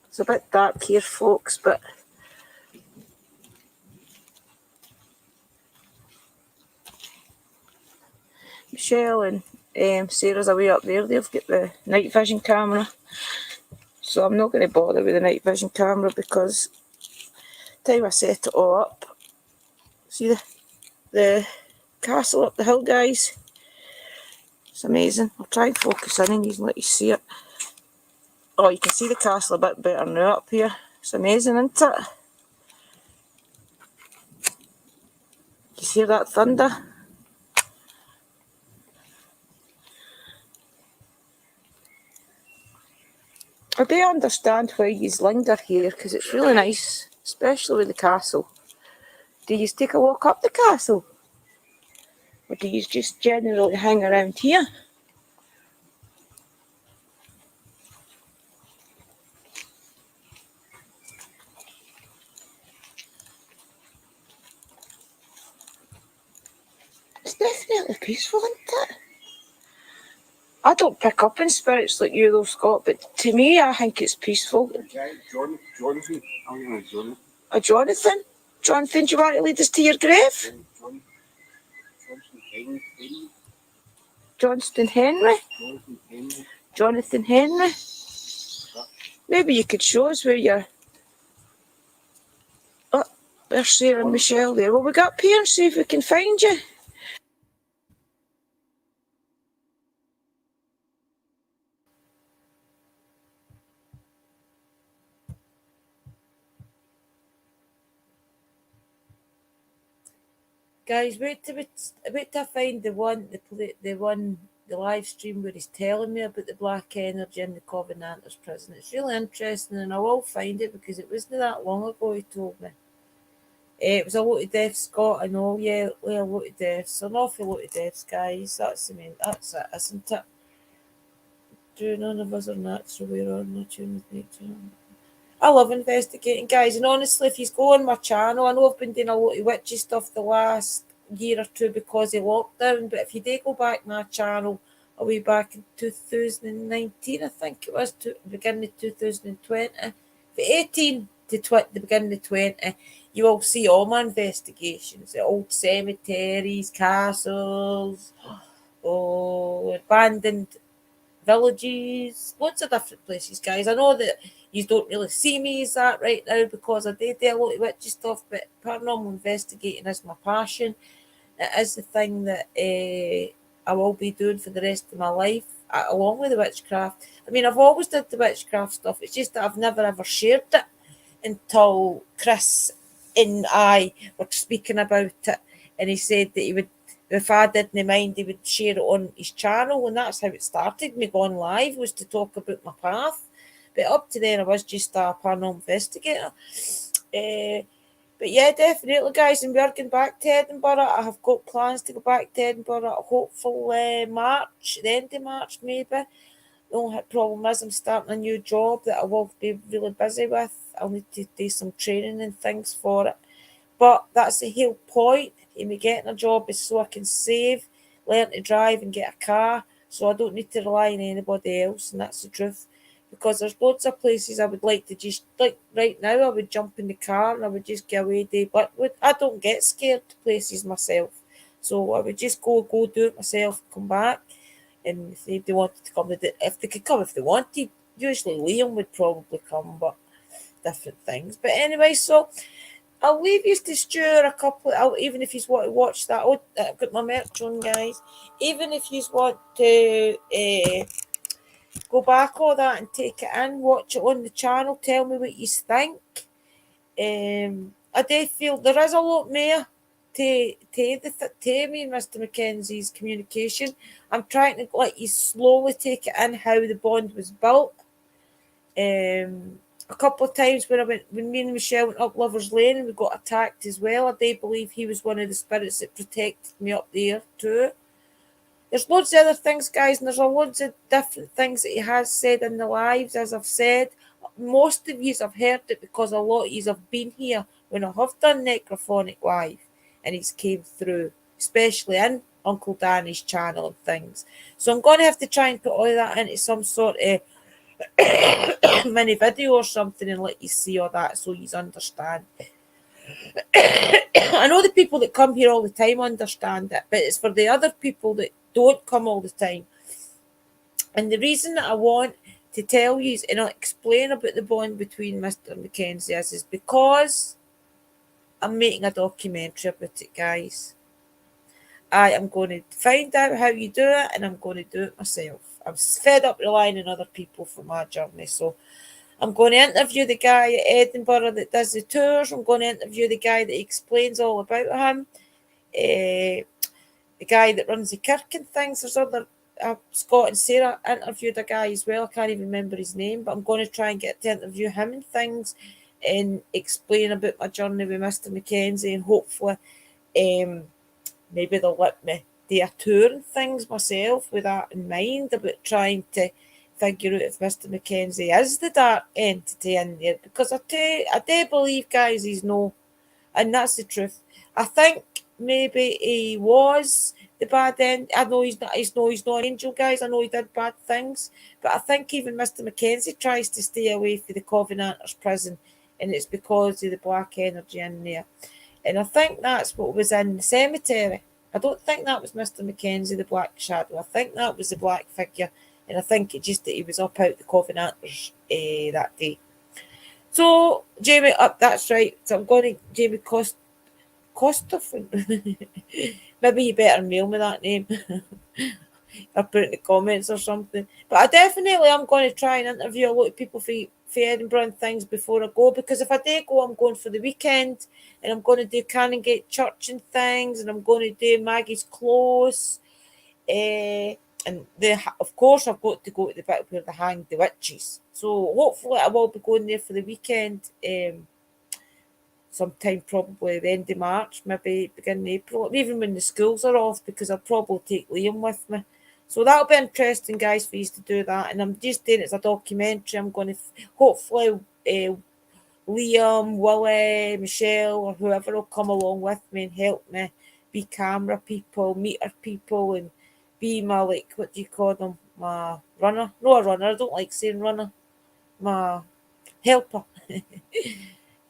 It's a bit dark here, folks, but... Michelle and Sarah's away up there. They've got the night vision camera. So I'm not going to bother with the night vision camera because the time I set it all up, see the castle up the hill, guys? It's amazing. I'll try and focus in and let you see it. Oh, you can see the castle a bit better now up here. It's amazing, isn't it? You hear that thunder? I do understand why you linger here because it's really nice, especially with the castle. Do you take a walk up the castle? Or do you just generally hang around here? It's definitely peaceful, isn't it? I don't pick up in spirits like you though, Scott, but to me I think it's peaceful. Jonathan, I'm going to Jonathan. Jonathan? Jonathan, do you want to lead us to your grave? Johnston Henry? Jonathan Henry? Maybe you could show us where you're... Oh, there's Sarah and Michelle there. Well, we go up here and see if we can find you. Guys, wait till I find the live stream where he's telling me about the black energy in the Covenanters prison. It's really interesting, and I will find it because it wasn't that long ago he told me. It was a lot of deaths, Scott. I know, yeah, a lot of deaths. An awful lot of deaths, guys. That's it, isn't it? Do none of us are natural. We're all not tuned with nature. I love investigating, guys. And honestly, if you go on my channel, I know I've been doing a lot of witchy stuff the last year or two because of lockdown. But if you do go back my channel, a way back in 2019, I think it was, to beginning of 2020, for 18 to the beginning of 20, you will see all my investigations, the old cemeteries, castles, abandoned villages, lots of different places, guys. I know that you don't really see me as that right now because I do a lot of witchy stuff, but paranormal investigating is my passion. It is the thing that I will be doing for the rest of my life, along with the witchcraft. I mean, I've always did the witchcraft stuff. It's just that I've never ever shared it until Chris and I were speaking about it, and he said that he would, if I didn't mind, he would share it on his channel, and that's how it started. Me going live was to talk about my path, but up to then I was just a paranormal investigator. But yeah, definitely, guys, and we are going back to Edinburgh. I have got plans to go back to Edinburgh, hopefully March, the end of March maybe. The only problem is I'm starting a new job that I will be really busy with. I'll need to do some training and things for it. But that's the whole point in me getting a job, is so I can save, learn to drive and get a car, so I don't need to rely on anybody else, and that's the truth. Because there's loads of places I would like to just, like right now, I would jump in the car and I would just get away to Blackwood. I don't get scared to places myself. So I would just go do it myself, come back. And if they wanted to come, if they could come if they wanted. Usually Liam would probably come, but different things. But anyway, so I'll leave you to stew a couple. Even if you want to watch that, I've got my merch on, guys. Even if you want to go back all that and take it in, watch it on the channel, tell me what you think. I do feel there is a lot more to me and Mr. Mkenzie's communication. I'm trying to let you slowly take it in how the bond was built. A couple of times when me and Michelle went up Lover's Lane and we got attacked as well, I do believe he was one of the spirits that protected me up there too. There's loads of other things, guys, and there's loads of different things that he has said in the lives, as I've said. Most of you have heard it because a lot of you have been here when I have done Necrophonic Live, and he's came through, especially in Uncle Danny's channel and things. So I'm going to have to try and put all of that into some sort of mini video or something and let you see all that so you understand. I know the people that come here all the time understand it, but it's for the other people that don't come all the time. And the reason that I want to tell you and explain about the bond between Mr. Mkenzie is because I'm making a documentary about it, guys. I am going to find out how you do it, and I'm going to do it myself. I'm fed up relying on other people for my journey, so I'm going to interview the guy at Edinburgh that does the tours. I'm going to interview the guy that explains all about him. The guy that runs the kirk and things. There's other Scott and Sarah interviewed a guy as well. I can't even remember his name, but I'm going to try and get to interview him and things and explain about my journey with Mr. Mkenzie, and hopefully maybe they'll let me do a tour and things myself with that in mind, about trying to figure out if Mr. Mkenzie is the dark entity in there, because I do believe, guys, he's no, and that's the truth. I think maybe he was the bad end. I know he's not an angel, guys. I know he did bad things, but I think even Mr. Mkenzie tries to stay away from the Covenanters prison, and it's because of the black energy in there. And I think that's what was in the cemetery. I don't think that was Mr. Mkenzie, the black shadow. I think that was the black figure, and I think it just that he was up out the Covenanters that day. So Jamie, that's right. So I'm going to Jamie Costoff. Maybe you better mail me that name. I'll put it in the comments or something. But I definitely am going to try and interview a lot of people for Edinburgh and things before I go, because if I do go, I'm going for the weekend, and I'm going to do Canongate Church and things, and I'm going to do Maggie's Close. And of course, I've got to go to the bit where they hang the witches. So hopefully I will be going there for the weekend sometime probably the end of March, maybe beginning of April, even when the schools are off, because I'll probably take Liam with me. So that'll be interesting, guys, for you to do that. And I'm just doing it as a documentary. I'm going to hopefully Liam, Willie, Michelle, or whoever will come along with me and help me be camera people, meter people, and be my, like, what do you call them? My runner. No, a runner. I don't like saying runner. My helper.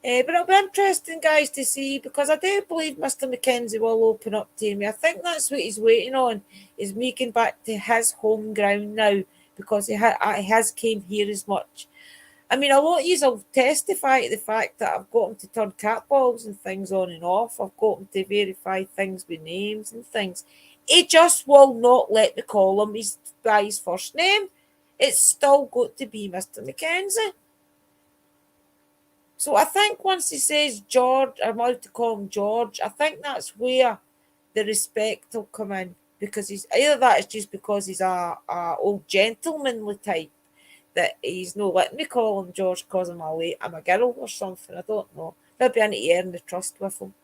But it'll be interesting, guys, to see, because I do believe Mr. Mkenzie will open up to me. I think that's what he's waiting on, is me getting back to his home ground now, because he has came here as much. I mean, a lot of yous will testify to the fact that I've got him to turn cat balls and things on and off. I've got him to verify things with names and things. He just will not let me call him by his first name. It's still got to be Mr. Mkenzie. So I think once he says George, I'm allowed to call him George, I think that's where the respect will come in, because he's either that is just because he's a old gentlemanly type that he's not letting me call him George because I'm a girl or something. I don't know. Maybe I need to earn the trust with him.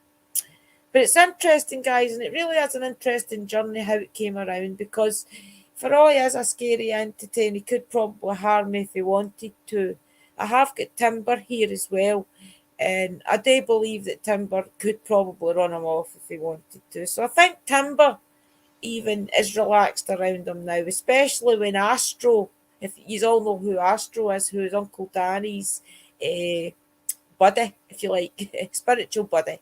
But it's interesting, guys, and it really is an interesting journey how it came around, because for all he is a scary entity and he could probably harm me if he wanted to, I have got Timber here as well, and I do believe that Timber could probably run him off if he wanted to. So I think Timber even is relaxed around him now, especially when Astro, if you all know who Astro is, who is Uncle Danny's buddy, if you like, spiritual buddy.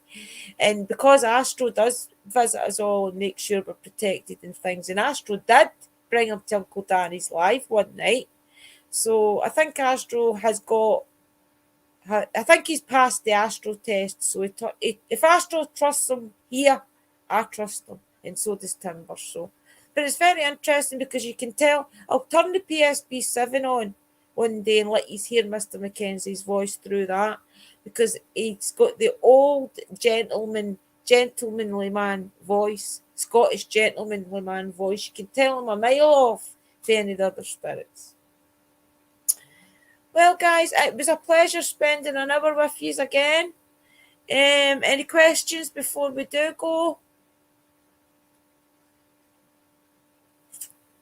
And because Astro does visit us all and make sure we're protected and things, and Astro did bring him to Uncle Danny's live one night. So I think Astro has got, I think he's passed the Astro test. So if Astro trusts him here, I trust him. And so does Timber. So, but it's very interesting because you can tell. I'll turn the PSP 7 on one day and let you hear Mr. Mkenzie's voice through that, because he's got the old gentlemanly man voice, Scottish gentlemanly man voice. You can tell him a mile off to any of the other spirits. Well, guys, it was a pleasure spending an hour with you again. Any questions before we do go?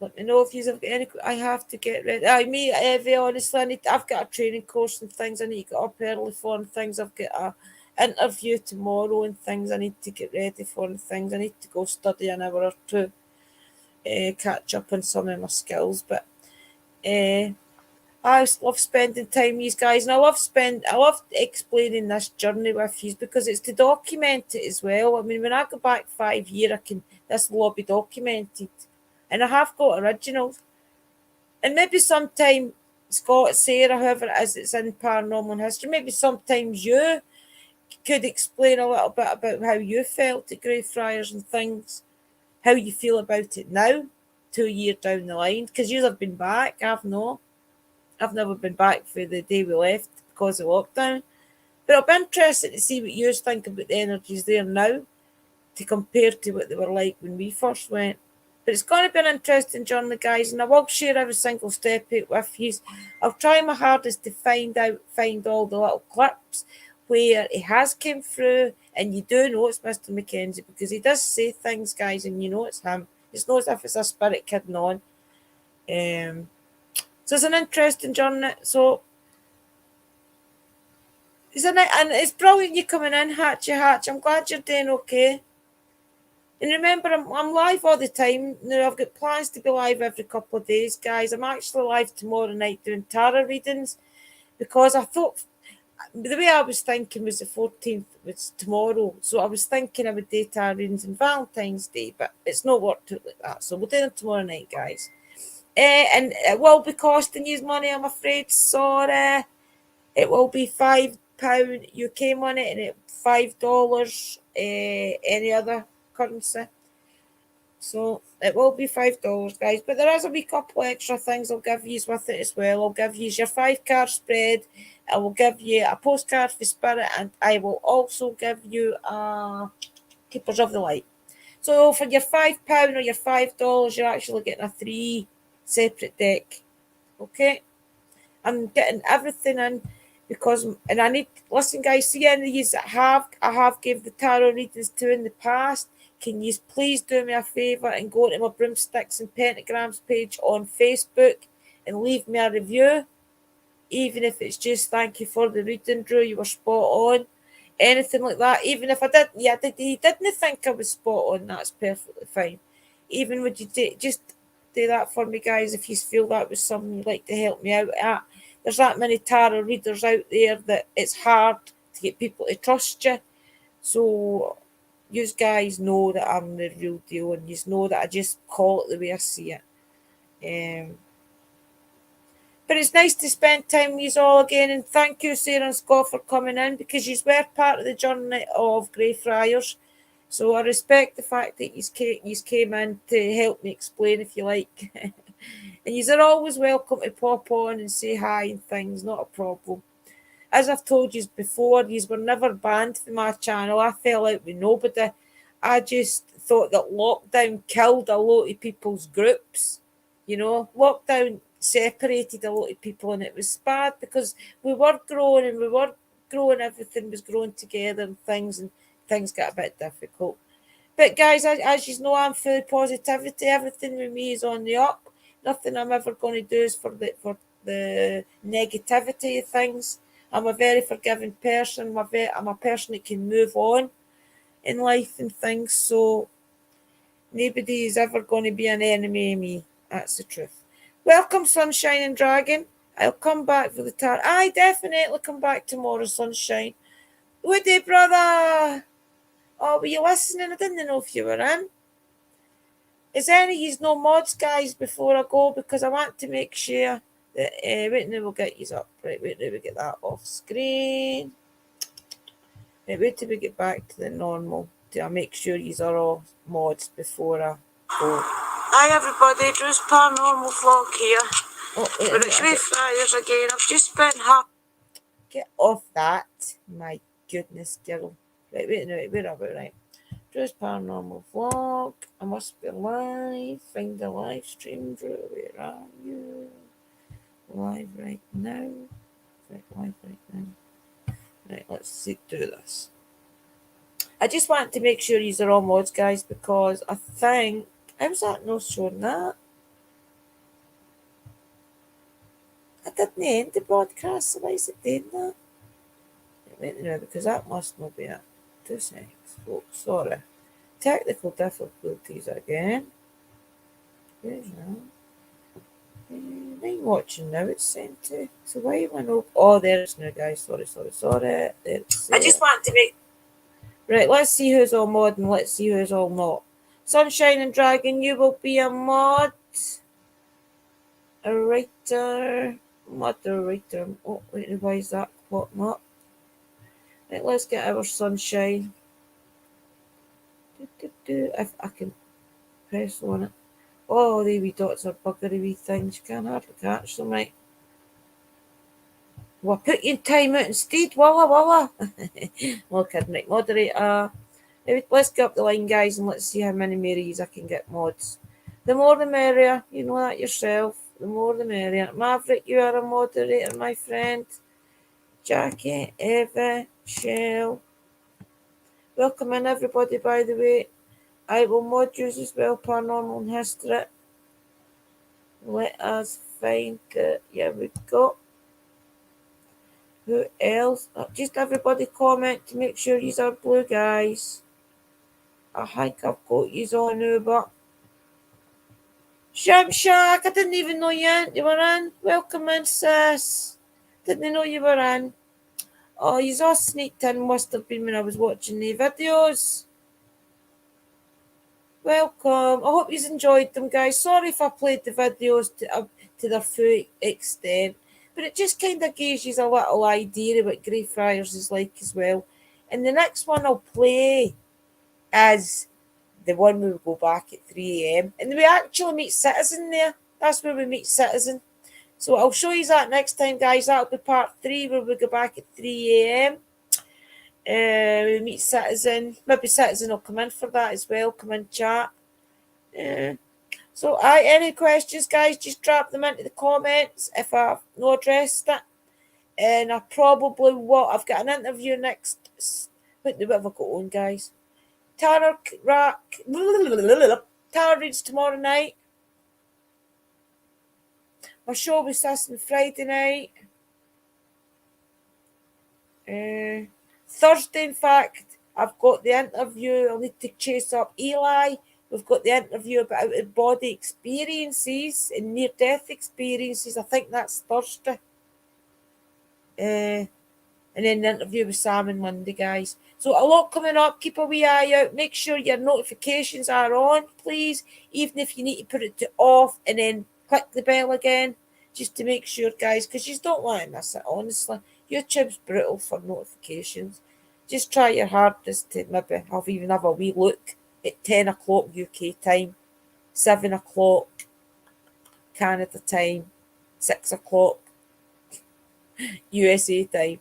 Let me know if you have got any. I have to get ready. Me, Evie, honestly, I've got a training course and things I need to get up early for and things. I've got a interview tomorrow and things I need to get ready for and things. I need to go study an hour or two, catch up on some of my skills. But I love spending time with you guys, and I love explaining this journey with you, because it's to document it as well. I mean, when I go back 5 years, this will all be documented, and I have got originals. And maybe sometime Scott, Sarah, whoever it is that's in paranormal history, maybe sometimes you could explain a little bit about how you felt at Greyfriars and things, how you feel about it now, 2 years down the line, because you have been back. I've never been back for the day we left because of lockdown. But I'll be interested to see what you think about the energies there now to compare to what they were like when we first went. But it's going to be an interesting journey, guys, and I will share every single step out with you. I'll try my hardest to find all the little clips where he has came through, and you do know it's Mr. Mkenzie, because he does say things, guys, and you know it's him. It's not as if it's a spirit kidding on. So it's an interesting journey. So isn't it? And it's brilliant you coming in, Hatchy Hatch. I'm glad you're doing okay. And remember, I'm live all the time. Now, I've got plans to be live every couple of days, guys. I'm actually live tomorrow night doing tarot readings, because I thought, the way I was thinking was the 14th was tomorrow. So I was thinking I would do tarot readings on Valentine's Day, but it's not worked out like that. So we'll do them tomorrow night, guys. And it will be costing you money, I'm afraid. Sorry. It will be £5 UK money, and it $5 any other currency. So it will be $5, guys. But there is a wee couple extra things I'll give you with it as well. I'll give you your 5-card spread. I will give you a postcard for Spirit, and I will also give you a Keepers of the Light. So for your £5 or your $5, you're actually getting a 3 separate deck. Okay, I'm getting everything in. because, and I need, listen guys, see any of you that I have gave the tarot readings to in the past, can you please do me a favour and go to my Broomsticks and Pentagrams page on Facebook and leave me a review, even if it's just thank you for the reading, Drew, you were spot on, anything like that. Even if you didn't think I was spot on, that's perfectly fine. Even would you just do that for me, guys, if you feel that was something you'd like to help me out at. There's that many tarot readers out there that it's hard to get people to trust you. So you guys know that I'm the real deal, and you know that I just call it the way I see it. But it's nice to spend time with you all again, and thank you, Sarah and Scott, for coming in, because you were part of the journey of Greyfriars. So I respect the fact that you came in to help me explain, if you like. And you are always welcome to pop on and say hi and things, not a problem. As I've told you before, you were never banned from my channel. I fell out with nobody. I just thought that lockdown killed a lot of people's groups. You know, lockdown separated a lot of people, and it was bad because we were growing, everything was growing together and things got a bit difficult. But guys, as you know, I'm full of positivity. Everything with me is on the up. Nothing I'm ever going to do is for the negativity of things. I'm a very forgiving person. I'm a person that can move on in life and things. So nobody is ever going to be an enemy of me. That's the truth. Welcome, Sunshine and Dragon. I'll come back for the tarot. I definitely come back tomorrow, Sunshine. Woody, brother. Oh, were you listening? I didn't know if you were in. Is any of you no mods, guys, before I go? Because I want to make sure that... wait, now we'll get you up. Right, wait, now we get that off screen. Right, wait till we get back to the normal. I'll make sure you are all mods before I go. Hi, everybody. Drew's Paranormal Vlog here. Oh, wait, we're at Greyfriars again. I've just been half... Get off that. My goodness, girl. Right, wait, no, wait, where are we? Right. Drew's Paranormal Vlog. I must be live. Find the live stream, Drew. Where are you? Live right now. Right, live right now. Right, let's do this. I just want to make sure these are all mods, guys, because I think... I was that not showing that. I didn't end the broadcast, so why is it doing that? Wait a minute, because that must not be it. 2 seconds, folks. Sorry. Technical difficulties again. Where's that? I'm watching now, it's sent to. So why am I not... Oh, there it's now, guys. Sorry. There it's there. I just want to make... Right, let's see who's all mod and let's see who's all not. Sunshine and Dragon, you will be a mod. A writer. Moderator. Oh, wait, why is that popping up? Right, let's get our Sunshine. If I can press on it. Oh, the wee dots are buggery wee things. You can't hardly catch them, right? Well, put you in timeout instead. Walla. Well, kidding, right? Moderator. Let's get up the line, guys, and let's see how many Marys I can get mods. The more the merrier. You know that yourself. The more the merrier. Maverick, you are a moderator, my friend. Jackie, Eva, Shell. Welcome in, everybody, by the way. I will mod you as well, Paranormal and History. Let us find it. Here we go. Who else? Just everybody comment to make sure you are blue, guys. I think I've got you on now, but... Shamshak, I didn't even know you were in. Welcome in, sis. Didn't know you were in. Oh, you all sneaked in. Must have been when I was watching the videos. Welcome. I hope you enjoyed them, guys. Sorry if I played the videos to their full extent, but it just kind of gives you a little idea of what Greyfriars is like as well. And the next one I'll play is the one where we go back at 3 a.m. and we actually meet Citizen there. That's where we meet Citizen. So I'll show you that next time, guys. That'll be part 3 where we go back at 3 a.m. We meet Citizen. Maybe Citizen will come in for that as well. Come in chat. So any questions, guys, just drop them into the comments if I've not addressed it. And I probably will. I've got an interview next. What have I got on, guys? Tara reads tomorrow night. My show with Sis on Friday night. Thursday, in fact, I've got the interview. I'll need to chase up Eli. We've got the interview about out-of-body experiences and near-death experiences. I think that's Thursday. And then the interview with Sam on Monday, guys. So a lot coming up. Keep a wee eye out. Make sure your notifications are on, please. Even if you need to put it to off and then click the bell again, just to make sure, guys, because you don't want to miss it, honestly. YouTube's brutal for notifications. Just try your hardest to maybe have a wee look at 10 o'clock UK time, 7 o'clock Canada time, 6 o'clock USA time.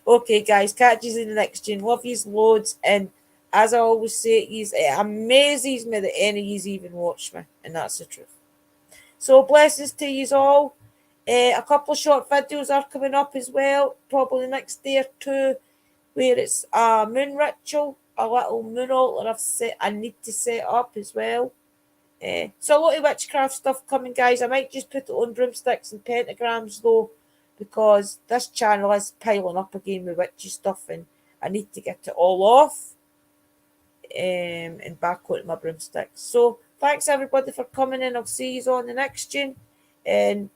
Okay, guys, catch you in the next one. Love yous loads. And as I always say, it amazes me that any of yous even watch me. And that's the truth. So blessings to yous all. A couple of short videos are coming up as well, probably next day or two, where it's a moon ritual, a little moon altar I need to set up as well. So a lot of witchcraft stuff coming, guys. I might just put it on broomsticks and pentagrams though, because this channel is piling up again with witchy stuff and I need to get it all off and back onto my broomsticks. So thanks everybody for coming in. I'll see you on the next one. And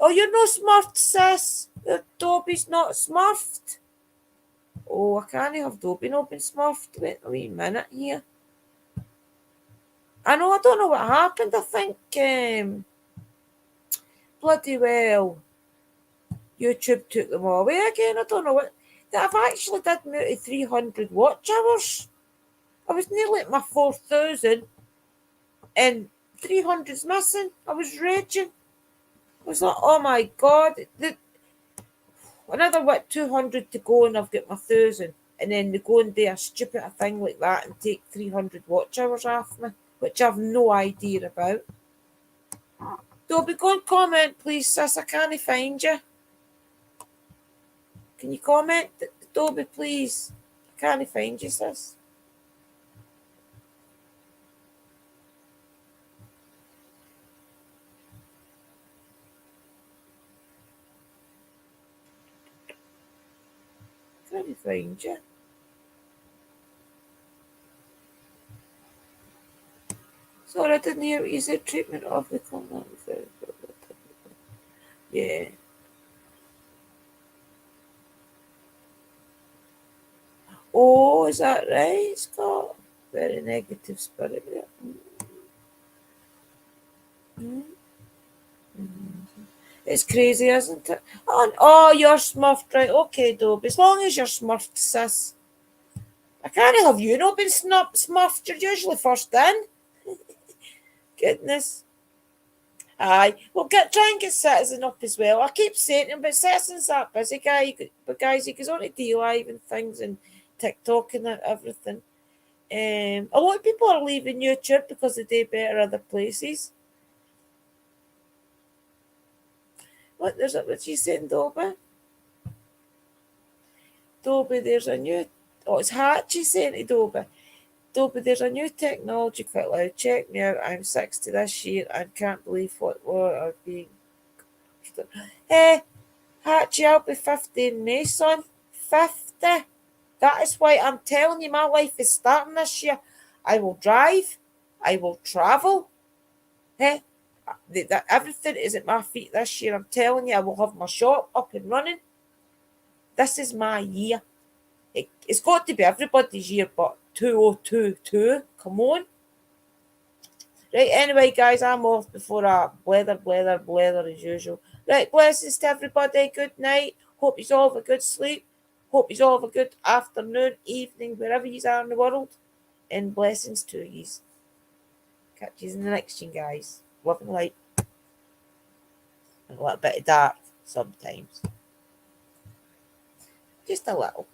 oh, you're no smurfed, sis. Dobby's not smurfed. Oh, I can't have Dobby not been smurfed. Wait a wee minute here. I don't know what happened. I think bloody well YouTube took them all away again. I don't know what. I've actually did me out of 300 watch hours. I was nearly at my 4,000 and 300's missing. I was raging. I was like, oh my God. Another 200 to go and I've got my 1,000. And then they go and do a stupid thing like that and take 300 watch hours off me, which I've no idea about. Dobby, go and comment, please, sis. I can't find you. Can you comment, Dobby, please? I can't find you, sis. Can't find you. Sorry, I didn't hear what you said. Treatment of the contact. Yeah. Oh, is that right, Scott? Very negative spirit there. It's crazy, isn't it? Oh, you're smurfed, right? Okay, Dobby. As long as you're smurfed, sis. I can't have you not been smurfed. You're usually first in. Goodness. Aye. Well, try and get Citizen up as well. I keep saying him, but Citizen's that busy guy. But guys, he goes on to D-Live and things and TikTok and everything. A lot of people are leaving YouTube because they do better other places. What's she saying, Dobby? Dobby, there's a new... Oh, it's Hatchie saying to Dobby. Dobby, there's a new technology quite loud. Check me out. I'm 60 this year and can't believe what I've been... Hatchie, I'll be 50 in May, son. 50? That is why I'm telling you my life is starting this year. I will drive. I will travel. Everything is at my feet this year. I'm telling you, I will have my shop up and running. This is my year. It's got to be everybody's year, but 2022. Come on. Right, anyway, guys, I'm off before I blether as usual. Right, blessings to everybody. Good night. Hope you all have a good sleep. Hope you all have a good afternoon, evening, wherever you are in the world. And blessings to you. Catch you in the next one, guys. Love and light. And a little bit of dark sometimes. Just a little.